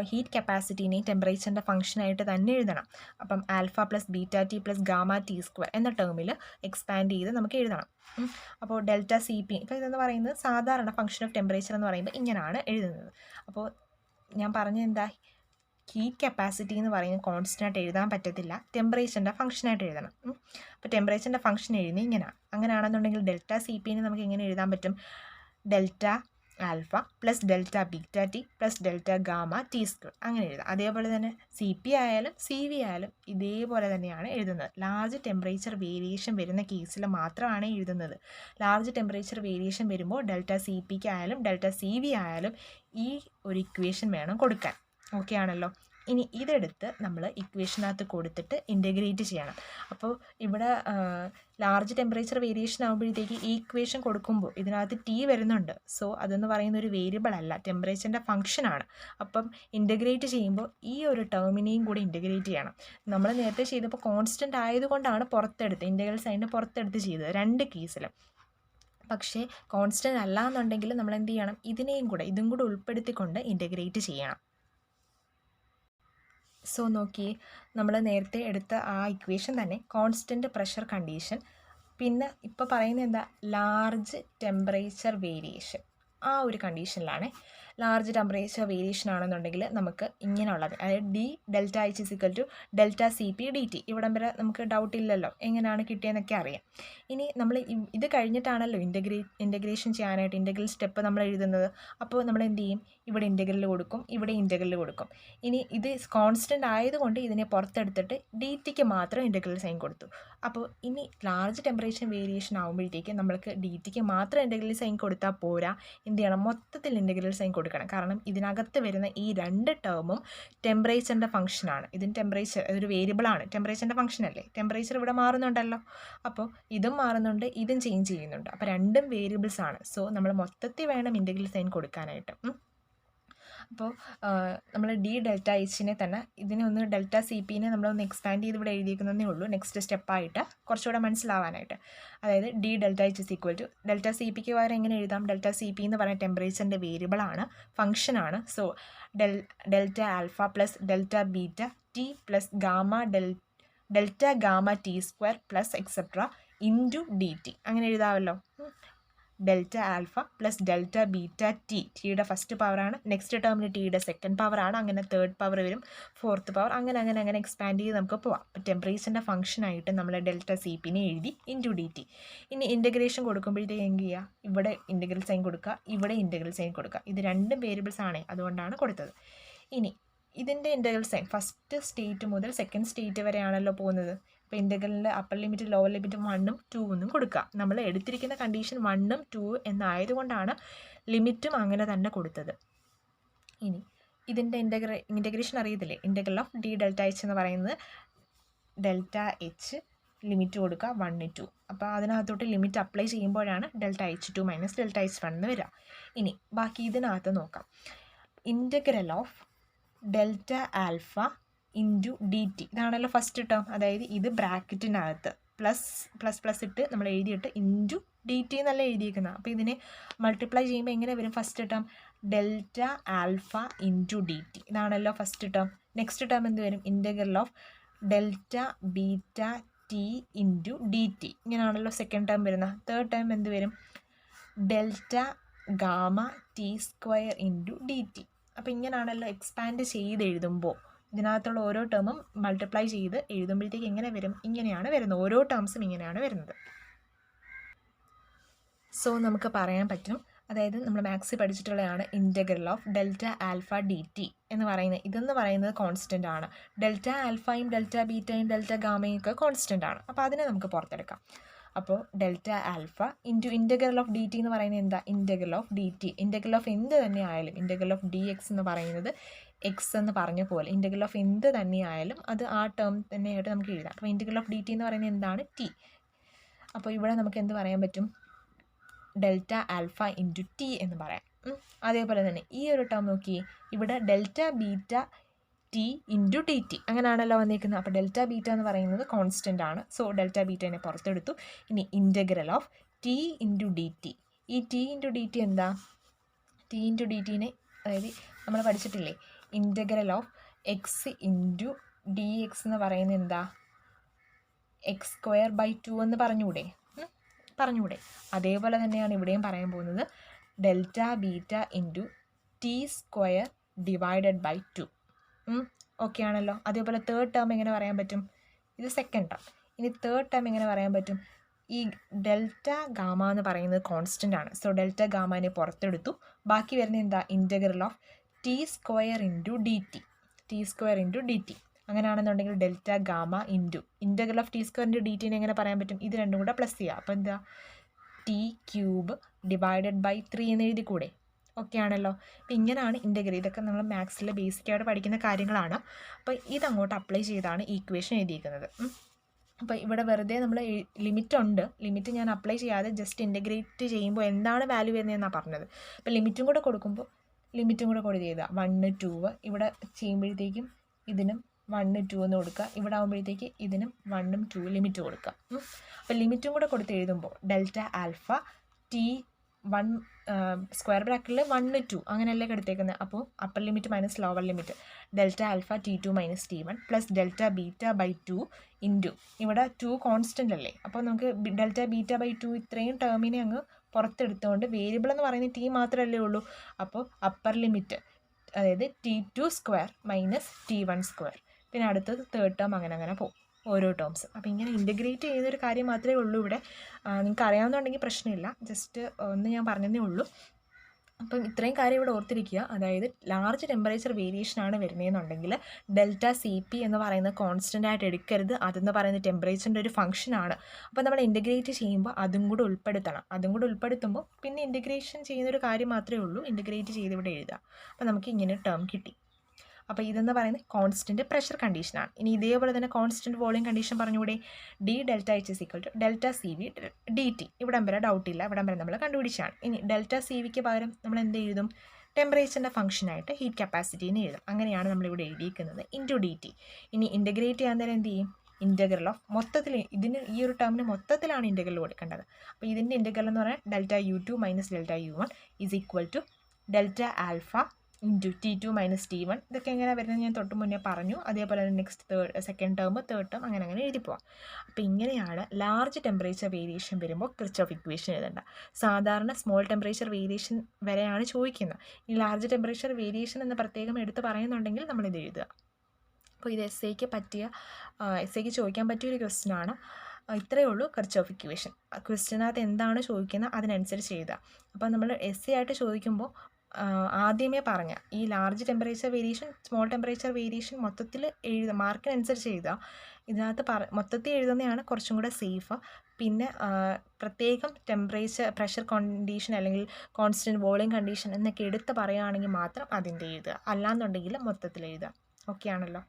ഹീറ്റ് കപ്പാസിറ്റീനെ ടെമ്പറേച്ചറിൻ്റെ ഫംഗ്ഷനായിട്ട് തന്നെ എഴുതണം. അപ്പം alpha plus beta T plus gamma T square എന്ന ടേമിൽ എക്സ്പാൻഡ് ചെയ്ത് നമുക്ക് എഴുതണം. അപ്പോൾ ഡെൽറ്റ സി പി, ഇപ്പോൾ ഇതെന്ന് പറയുന്നത് സാധാരണ ഫംഗ്ഷൻ ഓഫ് ടെമ്പറേച്ചർ എന്ന് പറയുമ്പോൾ ഇങ്ങനെയാണ് എഴുതുന്നത്. അപ്പോൾ ഞാൻ പറഞ്ഞത് എന്താ, ഹീറ്റ് കപ്പാസിറ്റി എന്ന് പറയുന്നത് കോൺസ്റ്റൻ്റായിട്ട് എഴുതാൻ പറ്റത്തില്ല, ടെമ്പറേച്ചറിൻ്റെ ഫംഗ്ഷനായിട്ട് എഴുതണം. അപ്പോൾ ടെമ്പറേച്ചറിൻ്റെ ഫംഗ്ഷൻ എഴുതി അങ്ങനെയാണെന്നുണ്ടെങ്കിൽ ഡെൽറ്റ സി പിനെ നമുക്ക് എങ്ങനെ എഴുതാൻ പറ്റും? Delta alpha plus delta beta T plus delta gamma T square അങ്ങനെ എഴുതാം. അതേപോലെ തന്നെ സി പി ആയാലും സി വി ആയാലും ഇതേപോലെ തന്നെയാണ് എഴുതുന്നത്. ലാർജ് ടെമ്പറേച്ചർ വേരിയേഷൻ വരുന്ന കേസിൽ മാത്രമാണ് എഴുതുന്നത്. ലാർജ് ടെമ്പറേച്ചർ വേരിയേഷൻ വരുമ്പോൾ ഡെൽറ്റ സി പിക്ക് ആയാലും ഡെൽറ്റ സി വി ആയാലും ഈ ഒരു ഇക്വേഷൻ വേണം കൊടുക്കാൻ. ഓക്കെ ആണല്ലോ. ഇനി ഇതെടുത്ത് നമ്മൾ ഇക്വേഷനകത്ത് കൊടുത്തിട്ട് ഇൻ്റഗ്രേറ്റ് ചെയ്യണം. അപ്പോൾ ഇവിടെ ലാർജ് ടെമ്പറേച്ചർ വേരിയേഷൻ ആകുമ്പോഴത്തേക്ക് ഈ ഇക്വേഷൻ കൊടുക്കുമ്പോൾ ഇതിനകത്ത് ടി വരുന്നുണ്ട്. സോ അതെന്ന് പറയുന്ന ഒരു വേരിയബിൾ അല്ല, ടെമ്പറേച്ചറിൻ്റെ ഫംഗ്ഷനാണ്. അപ്പം ഇൻ്റഗ്രേറ്റ് ചെയ്യുമ്പോൾ ഈ ഒരു ടേമിനെയും കൂടി ഇൻ്റഗ്രേറ്റ് ചെയ്യണം. നമ്മൾ നേരത്തെ ചെയ്തപ്പോൾ കോൺസ്റ്റൻ്റ് ആയതുകൊണ്ടാണ് പുറത്തെടുത്ത് ഇൻ്റഗ്രൽ സൈനിന് പുറത്തെടുത്ത് ചെയ്തത് രണ്ട് കേസിലും. പക്ഷേ കോൺസ്റ്റൻ്റ് അല്ല എന്നുണ്ടെങ്കിൽ നമ്മൾ എന്ത് ചെയ്യണം, ഇതും കൂടെ ഉൾപ്പെടുത്തിക്കൊണ്ട് ഇൻ്റഗ്രേറ്റ് ചെയ്യണം. സോ നോക്കിയേ, നമ്മൾ നേരത്തെ എടുത്ത ആ ഇക്വേഷൻ തന്നെ കോൺസ്റ്റൻ്റ് പ്രഷർ കണ്ടീഷൻ, പിന്നെ ഇപ്പോൾ പറയുന്നത് എന്താ, ലാർജ് ടെമ്പറേച്ചർ വേരിയേഷൻ. ആ ഒരു കണ്ടീഷനിലാണ് ലാർജ് ടെമ്പറേച്ചർ വേരിയേഷൻ ആണെന്നുണ്ടെങ്കിൽ നമുക്ക് ഇങ്ങനെയുള്ളത്, അതായത് D delta H is equal to delta C P D T. ഇവിടം വരെ നമുക്ക് ഡൗട്ട് ഇല്ലല്ലോ, എങ്ങനെയാണ് കിട്ടിയതെന്നൊക്കെ അറിയാം. ഇനി നമ്മൾ ഇത് കഴിഞ്ഞിട്ടാണല്ലോ ഇൻ്റഗ്രേഷൻ ചെയ്യാനായിട്ട് ഇൻ്റഗ്രൽ സ്റ്റെപ്പ് നമ്മൾ എഴുതുന്നത്. അപ്പോൾ നമ്മൾ എന്ത് ചെയ്യും, ഇവിടെ ഇൻ്റഗ്രൽ കൊടുക്കും, ഇവിടെ ഇൻ്റഗ്രൽ കൊടുക്കും. ഇനി ഇത് കോൺസ്റ്റൻ്റ് ആയതുകൊണ്ട് ഇതിനെ പുറത്തെടുത്തിട്ട് ഡി ടിക്ക് മാത്രം ഇൻ്റഗ്രൽ സൈൻ കൊടുത്തു. അപ്പോൾ ഇനി ലാർജ് ടെമ്പറേച്ചർ വേരിയേഷൻ ആകുമ്പോഴത്തേക്ക് നമ്മൾക്ക് ഡി ടിക്ക് മാത്രം ഇൻ്റഗ്രൽ സൈൻ കൊടുത്താൽ പോരാ, എന്ത് ചെയ്യണം, മൊത്തത്തിൽ ഇൻ്റഗ്രൽ സൈൻ കൊടുക്കണം. കാരണം ഇതിനകത്ത് വരുന്ന ഈ രണ്ട് ടേമും ടെമ്പറേച്ചറിൻ്റെ ഫംഗ്ഷനാണ്. ഇതിന് ടെമ്പറേച്ചർ ഒരു വേരിയബിളാണ്, ടെമ്പറേച്ചറിൻ്റെ ഫംഗ്ഷൻ അല്ലേ. ടെമ്പറേച്ചർ ഇവിടെ മാറുന്നുണ്ടല്ലോ, അപ്പോൾ ഇതും മാറുന്നുണ്ട്, ഇതും ചേഞ്ച് ചെയ്യുന്നുണ്ട്. അപ്പോൾ രണ്ടും വേരിയബിൾസ് ആണ്. സോ നമ്മൾ മൊത്തത്തിൽ വേണം ഇൻ്റഗ്രൽ സൈൻ കൊടുക്കാനായിട്ട്. അപ്പോൾ നമ്മൾ ഡി ഡെൽറ്റ എച്ചിനെ തന്നെ ഇതിനെ ഒന്ന് ഡെൽറ്റ സി പിനെ നമ്മളൊന്ന് എക്സ്പാൻഡ് ചെയ്ത് ഇവിടെ എഴുതിയിരിക്കുന്നതേ ഉള്ളൂ, നെക്സ്റ്റ് സ്റ്റെപ്പായിട്ട് കുറച്ചുകൂടെ മനസ്സിലാവാനായിട്ട്. അതായത് D delta H is equal to delta C പിക്ക് പകരം എങ്ങനെ എഴുതാം, ഡെൽറ്റ സി പി എന്ന് പറയുന്ന ടെമ്പറേച്ചറിൻ്റെ വേരിയബിളാണ്, ഫംഗ്ഷനാണ്. So delta alpha plus delta beta T plus delta gamma T square plus etcetera into D T അങ്ങനെ എഴുതാമല്ലോ. Delta alpha plus delta beta T, ടിയുടെ ഫസ്റ്റ് പവറാണ്, നെക്സ്റ്റ് ടേമിന് ടിയുടെ സെക്കൻഡ് പവറാണ്, അങ്ങനെ തേർഡ് പവർ വരും, ഫോർത്ത് പവർ, അങ്ങനെ എക്സ്പാൻഡ് ചെയ്ത് നമുക്ക് പോവാം. അപ്പോൾ ടെമ്പറേച്ചറിൻ്റെ ഫംഗ്ഷനായിട്ട് നമ്മൾ ഡെൽറ്റ സി പിനെ എഴുതി ഇൻറ്റു ഡി ടി. ഇനി ഇൻ്റഗ്രേഷൻ കൊടുക്കുമ്പോഴത്തേക്ക് എന്ത് ചെയ്യുക, ഇവിടെ ഇൻ്റഗ്രൽ സൈൻ കൊടുക്കുക, ഇവിടെ ഇൻ്റഗ്രൽ സൈൻ കൊടുക്കുക. ഇത് രണ്ടും വേരിയബിൾസ് ആണ്, അതുകൊണ്ടാണ് കൊടുത്തത്. ഇനി ഇതിൻ്റെ ഇൻ്റഗ്രൽ സൈൻ ഫസ്റ്റ് സ്റ്റേറ്റ് മുതൽ സെക്കൻഡ് സ്റ്റേറ്റ് വരെയാണല്ലോ പോകുന്നത്. അപ്പോൾ ഇൻ്റഗ്രലിൻ്റെ അപ്പർ ലിമിറ്റ് ലോവർ ലിമിറ്റ് 1ഉം 2ഉം കൊടുക്കുക. നമ്മൾ എടുത്തിരിക്കുന്ന കണ്ടീഷൻ 1ഉം 2 എന്നായതുകൊണ്ടാണ് ലിമിറ്റും അങ്ങനെ തന്നെ കൊടുത്തത്. ഇനി ഇതിൻ്റെ ഇൻ്റഗ്രേഷൻ അറിയത്തില്ലേ, integral of D delta H എന്ന് പറയുന്നത് ഡെൽറ്റ എച്ച് ലിമിറ്റ് കൊടുക്കുക 1 2. അപ്പോൾ അതിനകത്തോട്ട് ലിമിറ്റ് അപ്ലൈ ചെയ്യുമ്പോഴാണ് delta H 2 minus delta H 1 എന്ന് വരിക. ഇനി ബാക്കി ഇതിനകത്ത് നോക്കാം. Integral of delta alpha into D T, ഇതാണല്ലോ ഫസ്റ്റ് ടേം. അതായത് ഇത് ബ്രാക്കറ്റിനകത്ത് പ്ലസ് ഇട്ട് നമ്മൾ എഴുതിയിട്ട് ഇൻറ്റു ഡി ടി എന്നല്ല എഴുതിയിരിക്കുന്നത്. അപ്പോൾ ഇതിനെ മൾട്ടിപ്ലൈ ചെയ്യുമ്പോൾ എങ്ങനെ വരും, first term delta alpha into D T, ഇതാണല്ലോ ഫസ്റ്റ് ടേം. നെക്സ്റ്റ് ടേം എന്ത് വരും, integral of delta beta T into D T, ഇങ്ങനെയാണല്ലോ സെക്കൻഡ് ടേം വരുന്നത്. തേർഡ് ടേം എന്ത് വരും, delta gamma T square into D T. അപ്പോൾ ഇങ്ങനെയാണല്ലോ എക്സ്പാൻഡ് ചെയ്ത് എഴുതുമ്പോൾ ഇതിനകത്തുള്ള ഓരോ ടേമും മൾട്ടിപ്ലൈ ചെയ്ത് എഴുതുമ്പോഴത്തേക്ക് എങ്ങനെ വരും, ഇങ്ങനെയാണ് വരുന്നത്. ഓരോ ടേംസും ഇങ്ങനെയാണ് വരുന്നത്. സോ നമുക്ക് പറയാൻ പറ്റും, അതായത് നമ്മൾ മാത്സിൽ പഠിച്ചിട്ടുള്ളതാണ് integral of delta alpha D T എന്ന് പറയുന്നത്. ഇതെന്ന് പറയുന്നത് കോൺസ്റ്റൻ്റ് ആണ്. ഡെൽറ്റ ആൽഫയും ഡെൽറ്റ ബീറ്റയും ഡെൽറ്റ ഗാമയും ഒക്കെ കോൺസ്റ്റൻ്റ് ആണ്. അപ്പോൾ അതിനെ നമുക്ക് പുറത്തെടുക്കാം. അപ്പോൾ delta alpha into integral of D T എന്ന് പറയുന്നത് എന്താ? Integral of D T. Integral of എന്ത് തന്നെ ആയാലും, ഇൻറ്റഗ്രൽ ഓഫ് ഡി എക്സ് എന്ന് പറയുന്നത് എക്സ് എന്ന് പറഞ്ഞ പോലെ ഇൻറ്റഗ്രൽ ഓഫ് എന്ത് തന്നെയായാലും അത് ആ ടേം തന്നെയായിട്ട് നമുക്ക് എഴുതാം. അപ്പോൾ ഇൻറ്റഗ്രൽ ഓഫ് ഡി ടി എന്ന് പറയുന്നത് എന്താണ്? ടി. അപ്പോൾ ഇവിടെ നമുക്ക് എന്ത് പറയാൻ പറ്റും? ഡെൽറ്റ ആൽഫ ഇൻറ്റു ടി എന്ന് പറയാം. അതേപോലെ തന്നെ ഈ ഒരു ടേം നോക്കി, ഇവിടെ delta beta T into D T അങ്ങനെയാണല്ലോ വന്നിരിക്കുന്നത്. അപ്പോൾ ഡെൽറ്റ ബീറ്റ എന്ന് പറയുന്നത് കോൺസ്റ്റൻ്റ് ആണ്. സോ ഡെൽറ്റ ബീറ്റനെ പുറത്തെടുത്തു. ഇനി integral of T into D T. ഈ ടി ഇൻറ്റു ഡി ടി എന്താ? ടി ഇൻറ്റു ഡി ടീനെ, അതായത് നമ്മൾ പഠിച്ചിട്ടില്ലേ, integral of X into D X എന്ന് പറയുന്നത് എന്താ? എക്സ് സ്ക്വയർ ബൈ 2 എന്ന് പറഞ്ഞുകൂടെ? അതേപോലെ തന്നെയാണ് ഇവിടെയും പറയാൻ പോകുന്നത്. Delta beta into T square divided by 2. Okay ആണല്ലോ. അതേപോലെ തേർഡ് ടേം എങ്ങനെ പറയാൻ പറ്റും? ഇത് സെക്കൻഡ് ടേം. ഇനി തേർഡ് ടേം എങ്ങനെ പറയാൻ പറ്റും? ഈ ഡെൽറ്റ ഗാമ എന്ന് പറയുന്നത് കോൺസ്റ്റൻ്റ് ആണ്. സോ ഡെൽറ്റ ഗാമനെ പുറത്തെടുത്തു. ബാക്കി വരുന്ന എന്താ? Integral of T square into D T. T square into D T. അങ്ങനെയാണെന്നുണ്ടെങ്കിൽ delta gamma into integral of T square into D ടീനെ എങ്ങനെ പറയാൻ പറ്റും? ഇത് രണ്ടും കൂടെ പ്ലസ് ചെയ്യുക. അപ്പോൾ എന്താ? ടി ക്യൂബ് ഡിവൈഡഡ് ബൈ 3 എന്ന് എഴുതിക്കൂടെ? ഓക്കെ ആണല്ലോ. അപ്പോൾ ഇങ്ങനെയാണ് ഇൻറ്റഗ്രൽ. ഇതൊക്കെ നമ്മൾ മാത്സിൽ ബേസിക്കായിട്ട് പഠിക്കുന്ന കാര്യങ്ങളാണ്. അപ്പോൾ ഇതങ്ങോട്ട് അപ്ലൈ ചെയ്താണ് ഈ ഇക്വേഷൻ എഴുതിയിരിക്കുന്നത്. അപ്പോൾ ഇവിടെ വെറുതെ നമ്മൾ ലിമിറ്റ് ഉണ്ട്. ലിമിറ്റ് ഞാൻ അപ്ലൈ ചെയ്യാതെ ജസ്റ്റ് ഇൻറ്റഗ്രേറ്റ് ചെയ്യുമ്പോൾ എന്താണ് വാല്യൂ വരുന്നതെന്നാണ് പറഞ്ഞത്. അപ്പോൾ ലിമിറ്റും കൂടെ കൊടുക്കുമ്പോൾ ലിമിറ്റും കൂടെ കൊടുത്ത് ചെയ്താൽ 1 2 ഇവിടെ ചെയ്യുമ്പോഴത്തേക്കും ഇതിനും 1 2 എന്ന് കൊടുക്കുക. ഇവിടെ ആകുമ്പോഴത്തേക്ക് ഇതിനും 1 2 ലിമിറ്റ് കൊടുക്കുക. അപ്പോൾ ലിമിറ്റും കൂടെ കൊടുത്ത് എഴുതുമ്പോൾ ഡെൽറ്റ ആൽഫ ടി 1 സ്ക്വയർ ബ്രാക്കറ്റിൽ 1 2 അങ്ങനെയല്ലേ എടുത്തേക്കുന്നത്. അപ്പോൾ upper limit minus lower limit delta alpha T2 minus T1 plus delta beta by 2 into ഇവിടെ 2 കോൺസ്റ്റൻ്റ് അല്ലേ. അപ്പോൾ നമുക്ക് ഡെൽറ്റ ബീറ്റ ബൈ 2 ഇത്രയും ടേമിനെ അങ്ങ് പുറത്തെടുത്തുകൊണ്ട് വേരിയബിൾ എന്ന് പറയുന്നത് ടി മാത്രമല്ലേ ഉള്ളൂ. അപ്പോൾ അപ്പർ ലിമിറ്റ് അതായത് T2 square minus T1 square. പിന്നെ അടുത്തത് തേർഡ് ടേം അങ്ങനെ പോകും ഓരോ ടേംസ്. അപ്പോൾ ഇങ്ങനെ ഇൻറ്റഗ്രേറ്റ് ചെയ്യുന്നൊരു കാര്യം മാത്രമേ ഉള്ളൂ ഇവിടെ. നിങ്ങൾക്ക് അറിയാവുന്നുണ്ടെങ്കിൽ പ്രശ്നമില്ല, ജസ്റ്റ് ഒന്ന് ഞാൻ പറഞ്ഞതേ ഉള്ളൂ. അപ്പം ഇത്രയും കാര്യം ഇവിടെ ഓർത്തിരിക്കുക. അതായത് ലാർജ് ടെമ്പറേച്ചർ വേരിയേഷനാണ് വരുന്നതെന്നുണ്ടെങ്കിൽ ഡെൽറ്റ സി പി എന്ന് പറയുന്നത് കോൺസ്റ്റൻ്റ് ആയിട്ട് എടുക്കരുത്. അതെന്ന് പറയുന്നത് ടെമ്പറേച്ചറിൻ്റെ ഒരു ഫംഗ്ഷനാണ്. അപ്പോൾ നമ്മൾ ഇൻറ്റഗ്രേറ്റ് ചെയ്യുമ്പോൾ അതും കൂടെ ഉൾപ്പെടുത്തണം. അതും കൂടെ ഉൾപ്പെടുത്തുമ്പോൾ പിന്നെ ഇൻറ്റഗ്രേഷൻ ചെയ്യുന്നൊരു കാര്യം മാത്രമേ ഉള്ളൂ. ഇൻറ്റഗ്രേറ്റ് ചെയ്ത് ഇവിടെ എഴുതുക. അപ്പോൾ നമുക്ക് ഇങ്ങനെ ടേം കിട്ടി. അപ്പോൾ ഇതെന്ന് പറയുന്നത് കോൺസ്റ്റൻറ്റ് പ്രഷർ കണ്ടീഷനാണ്. ഇനി ഇതേപോലെ തന്നെ കോൺസ്റ്റൻറ്റ് വോളിയം കണ്ടീഷൻ പറഞ്ഞുകൂടെ? D delta H is equal to delta C V D T. ഇവിടം വരെ ഡൗട്ടില്ല, ഇവിടം വരെ നമ്മൾ കണ്ടുപിടിച്ചാണ്. ഇനി ഡെൽറ്റ സി വിക്ക് പകരം നമ്മൾ എന്ത് എഴുതും? ടെമ്പറേച്ചറിൻ്റെ ഫംഗ്ഷനായിട്ട് ഹീറ്റ് കപ്പാസിറ്റീനെ എഴുതും. അങ്ങനെയാണ് നമ്മളിവിടെ എഴുതിയിരിക്കുന്നത് ഇൻറ്റു ഡി ടി. ഇനി ഇൻറ്റഗ്രേറ്റ് ചെയ്യാൻ നേരം എന്ത് ചെയ്യും? ഇൻറ്റഗ്രൽ ഓഫ് മൊത്തത്തിൽ ഇതിന് ഈ ഒരു ടേമിന് മൊത്തത്തിലാണ് ഇൻറ്റഗ്രൽ കൊടുക്കേണ്ടത്. അപ്പോൾ ഇതിൻ്റെ ഇൻറ്റഗ്രൽ എന്ന് പറഞ്ഞാൽ delta U2 minus delta U1 is equal to delta alpha into T2 minus T1. ഇതൊക്കെ എങ്ങനെ വരുന്നത് ഞാൻ തൊട്ട് മുന്നേ പറഞ്ഞു. അതേപോലെ തന്നെ next second term third term അങ്ങനെ എഴുതി പോവാം. അപ്പോൾ ഇങ്ങനെയാണ് ലാർജ് ടെമ്പറേച്ചർ വേരിയേഷൻ വരുമ്പോൾ കിർച്ചോഫ് ഇക്വേഷൻ എഴുതേണ്ട. സാധാരണ സ്മോൾ ടെമ്പറേച്ചർ വേരിയേഷൻ വരെയാണ് ചോദിക്കുന്നത്. ഈ ലാർജ് ടെമ്പറേച്ചർ വേരിയേഷൻ എന്ന് പ്രത്യേകം എടുത്ത് പറയുന്നുണ്ടെങ്കിൽ നമ്മളിത് എഴുതുക. അപ്പോൾ ഇത് എസ് ഐക്ക് ചോദിക്കാൻ പറ്റിയൊരു ക്വസ്റ്റ്യനാണ്. ഇത്രയേ ഉള്ളൂ കിർച്ചോഫ് ഇക്വേഷൻ. ക്വസ്റ്റ്യനകത്ത് എന്താണ് ചോദിക്കുന്നത് അതിനനുസരിച്ച് എഴുതുക. അപ്പോൾ നമ്മൾ എസ് ആയിട്ട് ചോദിക്കുമ്പോൾ ആദ്യമേ പറഞ്ഞ ഈ large temperature variation small temperature variation മൊത്തത്തിൽ എഴുതുക, മാർക്കിനനുസരിച്ച് എഴുതുക. ഇതിനകത്ത് മൊത്തത്തിൽ എഴുതുന്നതാണ് കുറച്ചും കൂടെ സേഫ്. പിന്നെ പ്രത്യേകം പ്രഷർ കണ്ടീഷൻ അല്ലെങ്കിൽ കോൺസ്റ്റൻറ്റ് വോളിയം കണ്ടീഷൻ എന്നൊക്കെ എടുത്ത് പറയുകയാണെങ്കിൽ മാത്രം അതിൻ്റെ എഴുതുക. അല്ലാന്നുണ്ടെങ്കിൽ മൊത്തത്തിൽ എഴുതുക. ഓക്കെ ആണല്ലോ.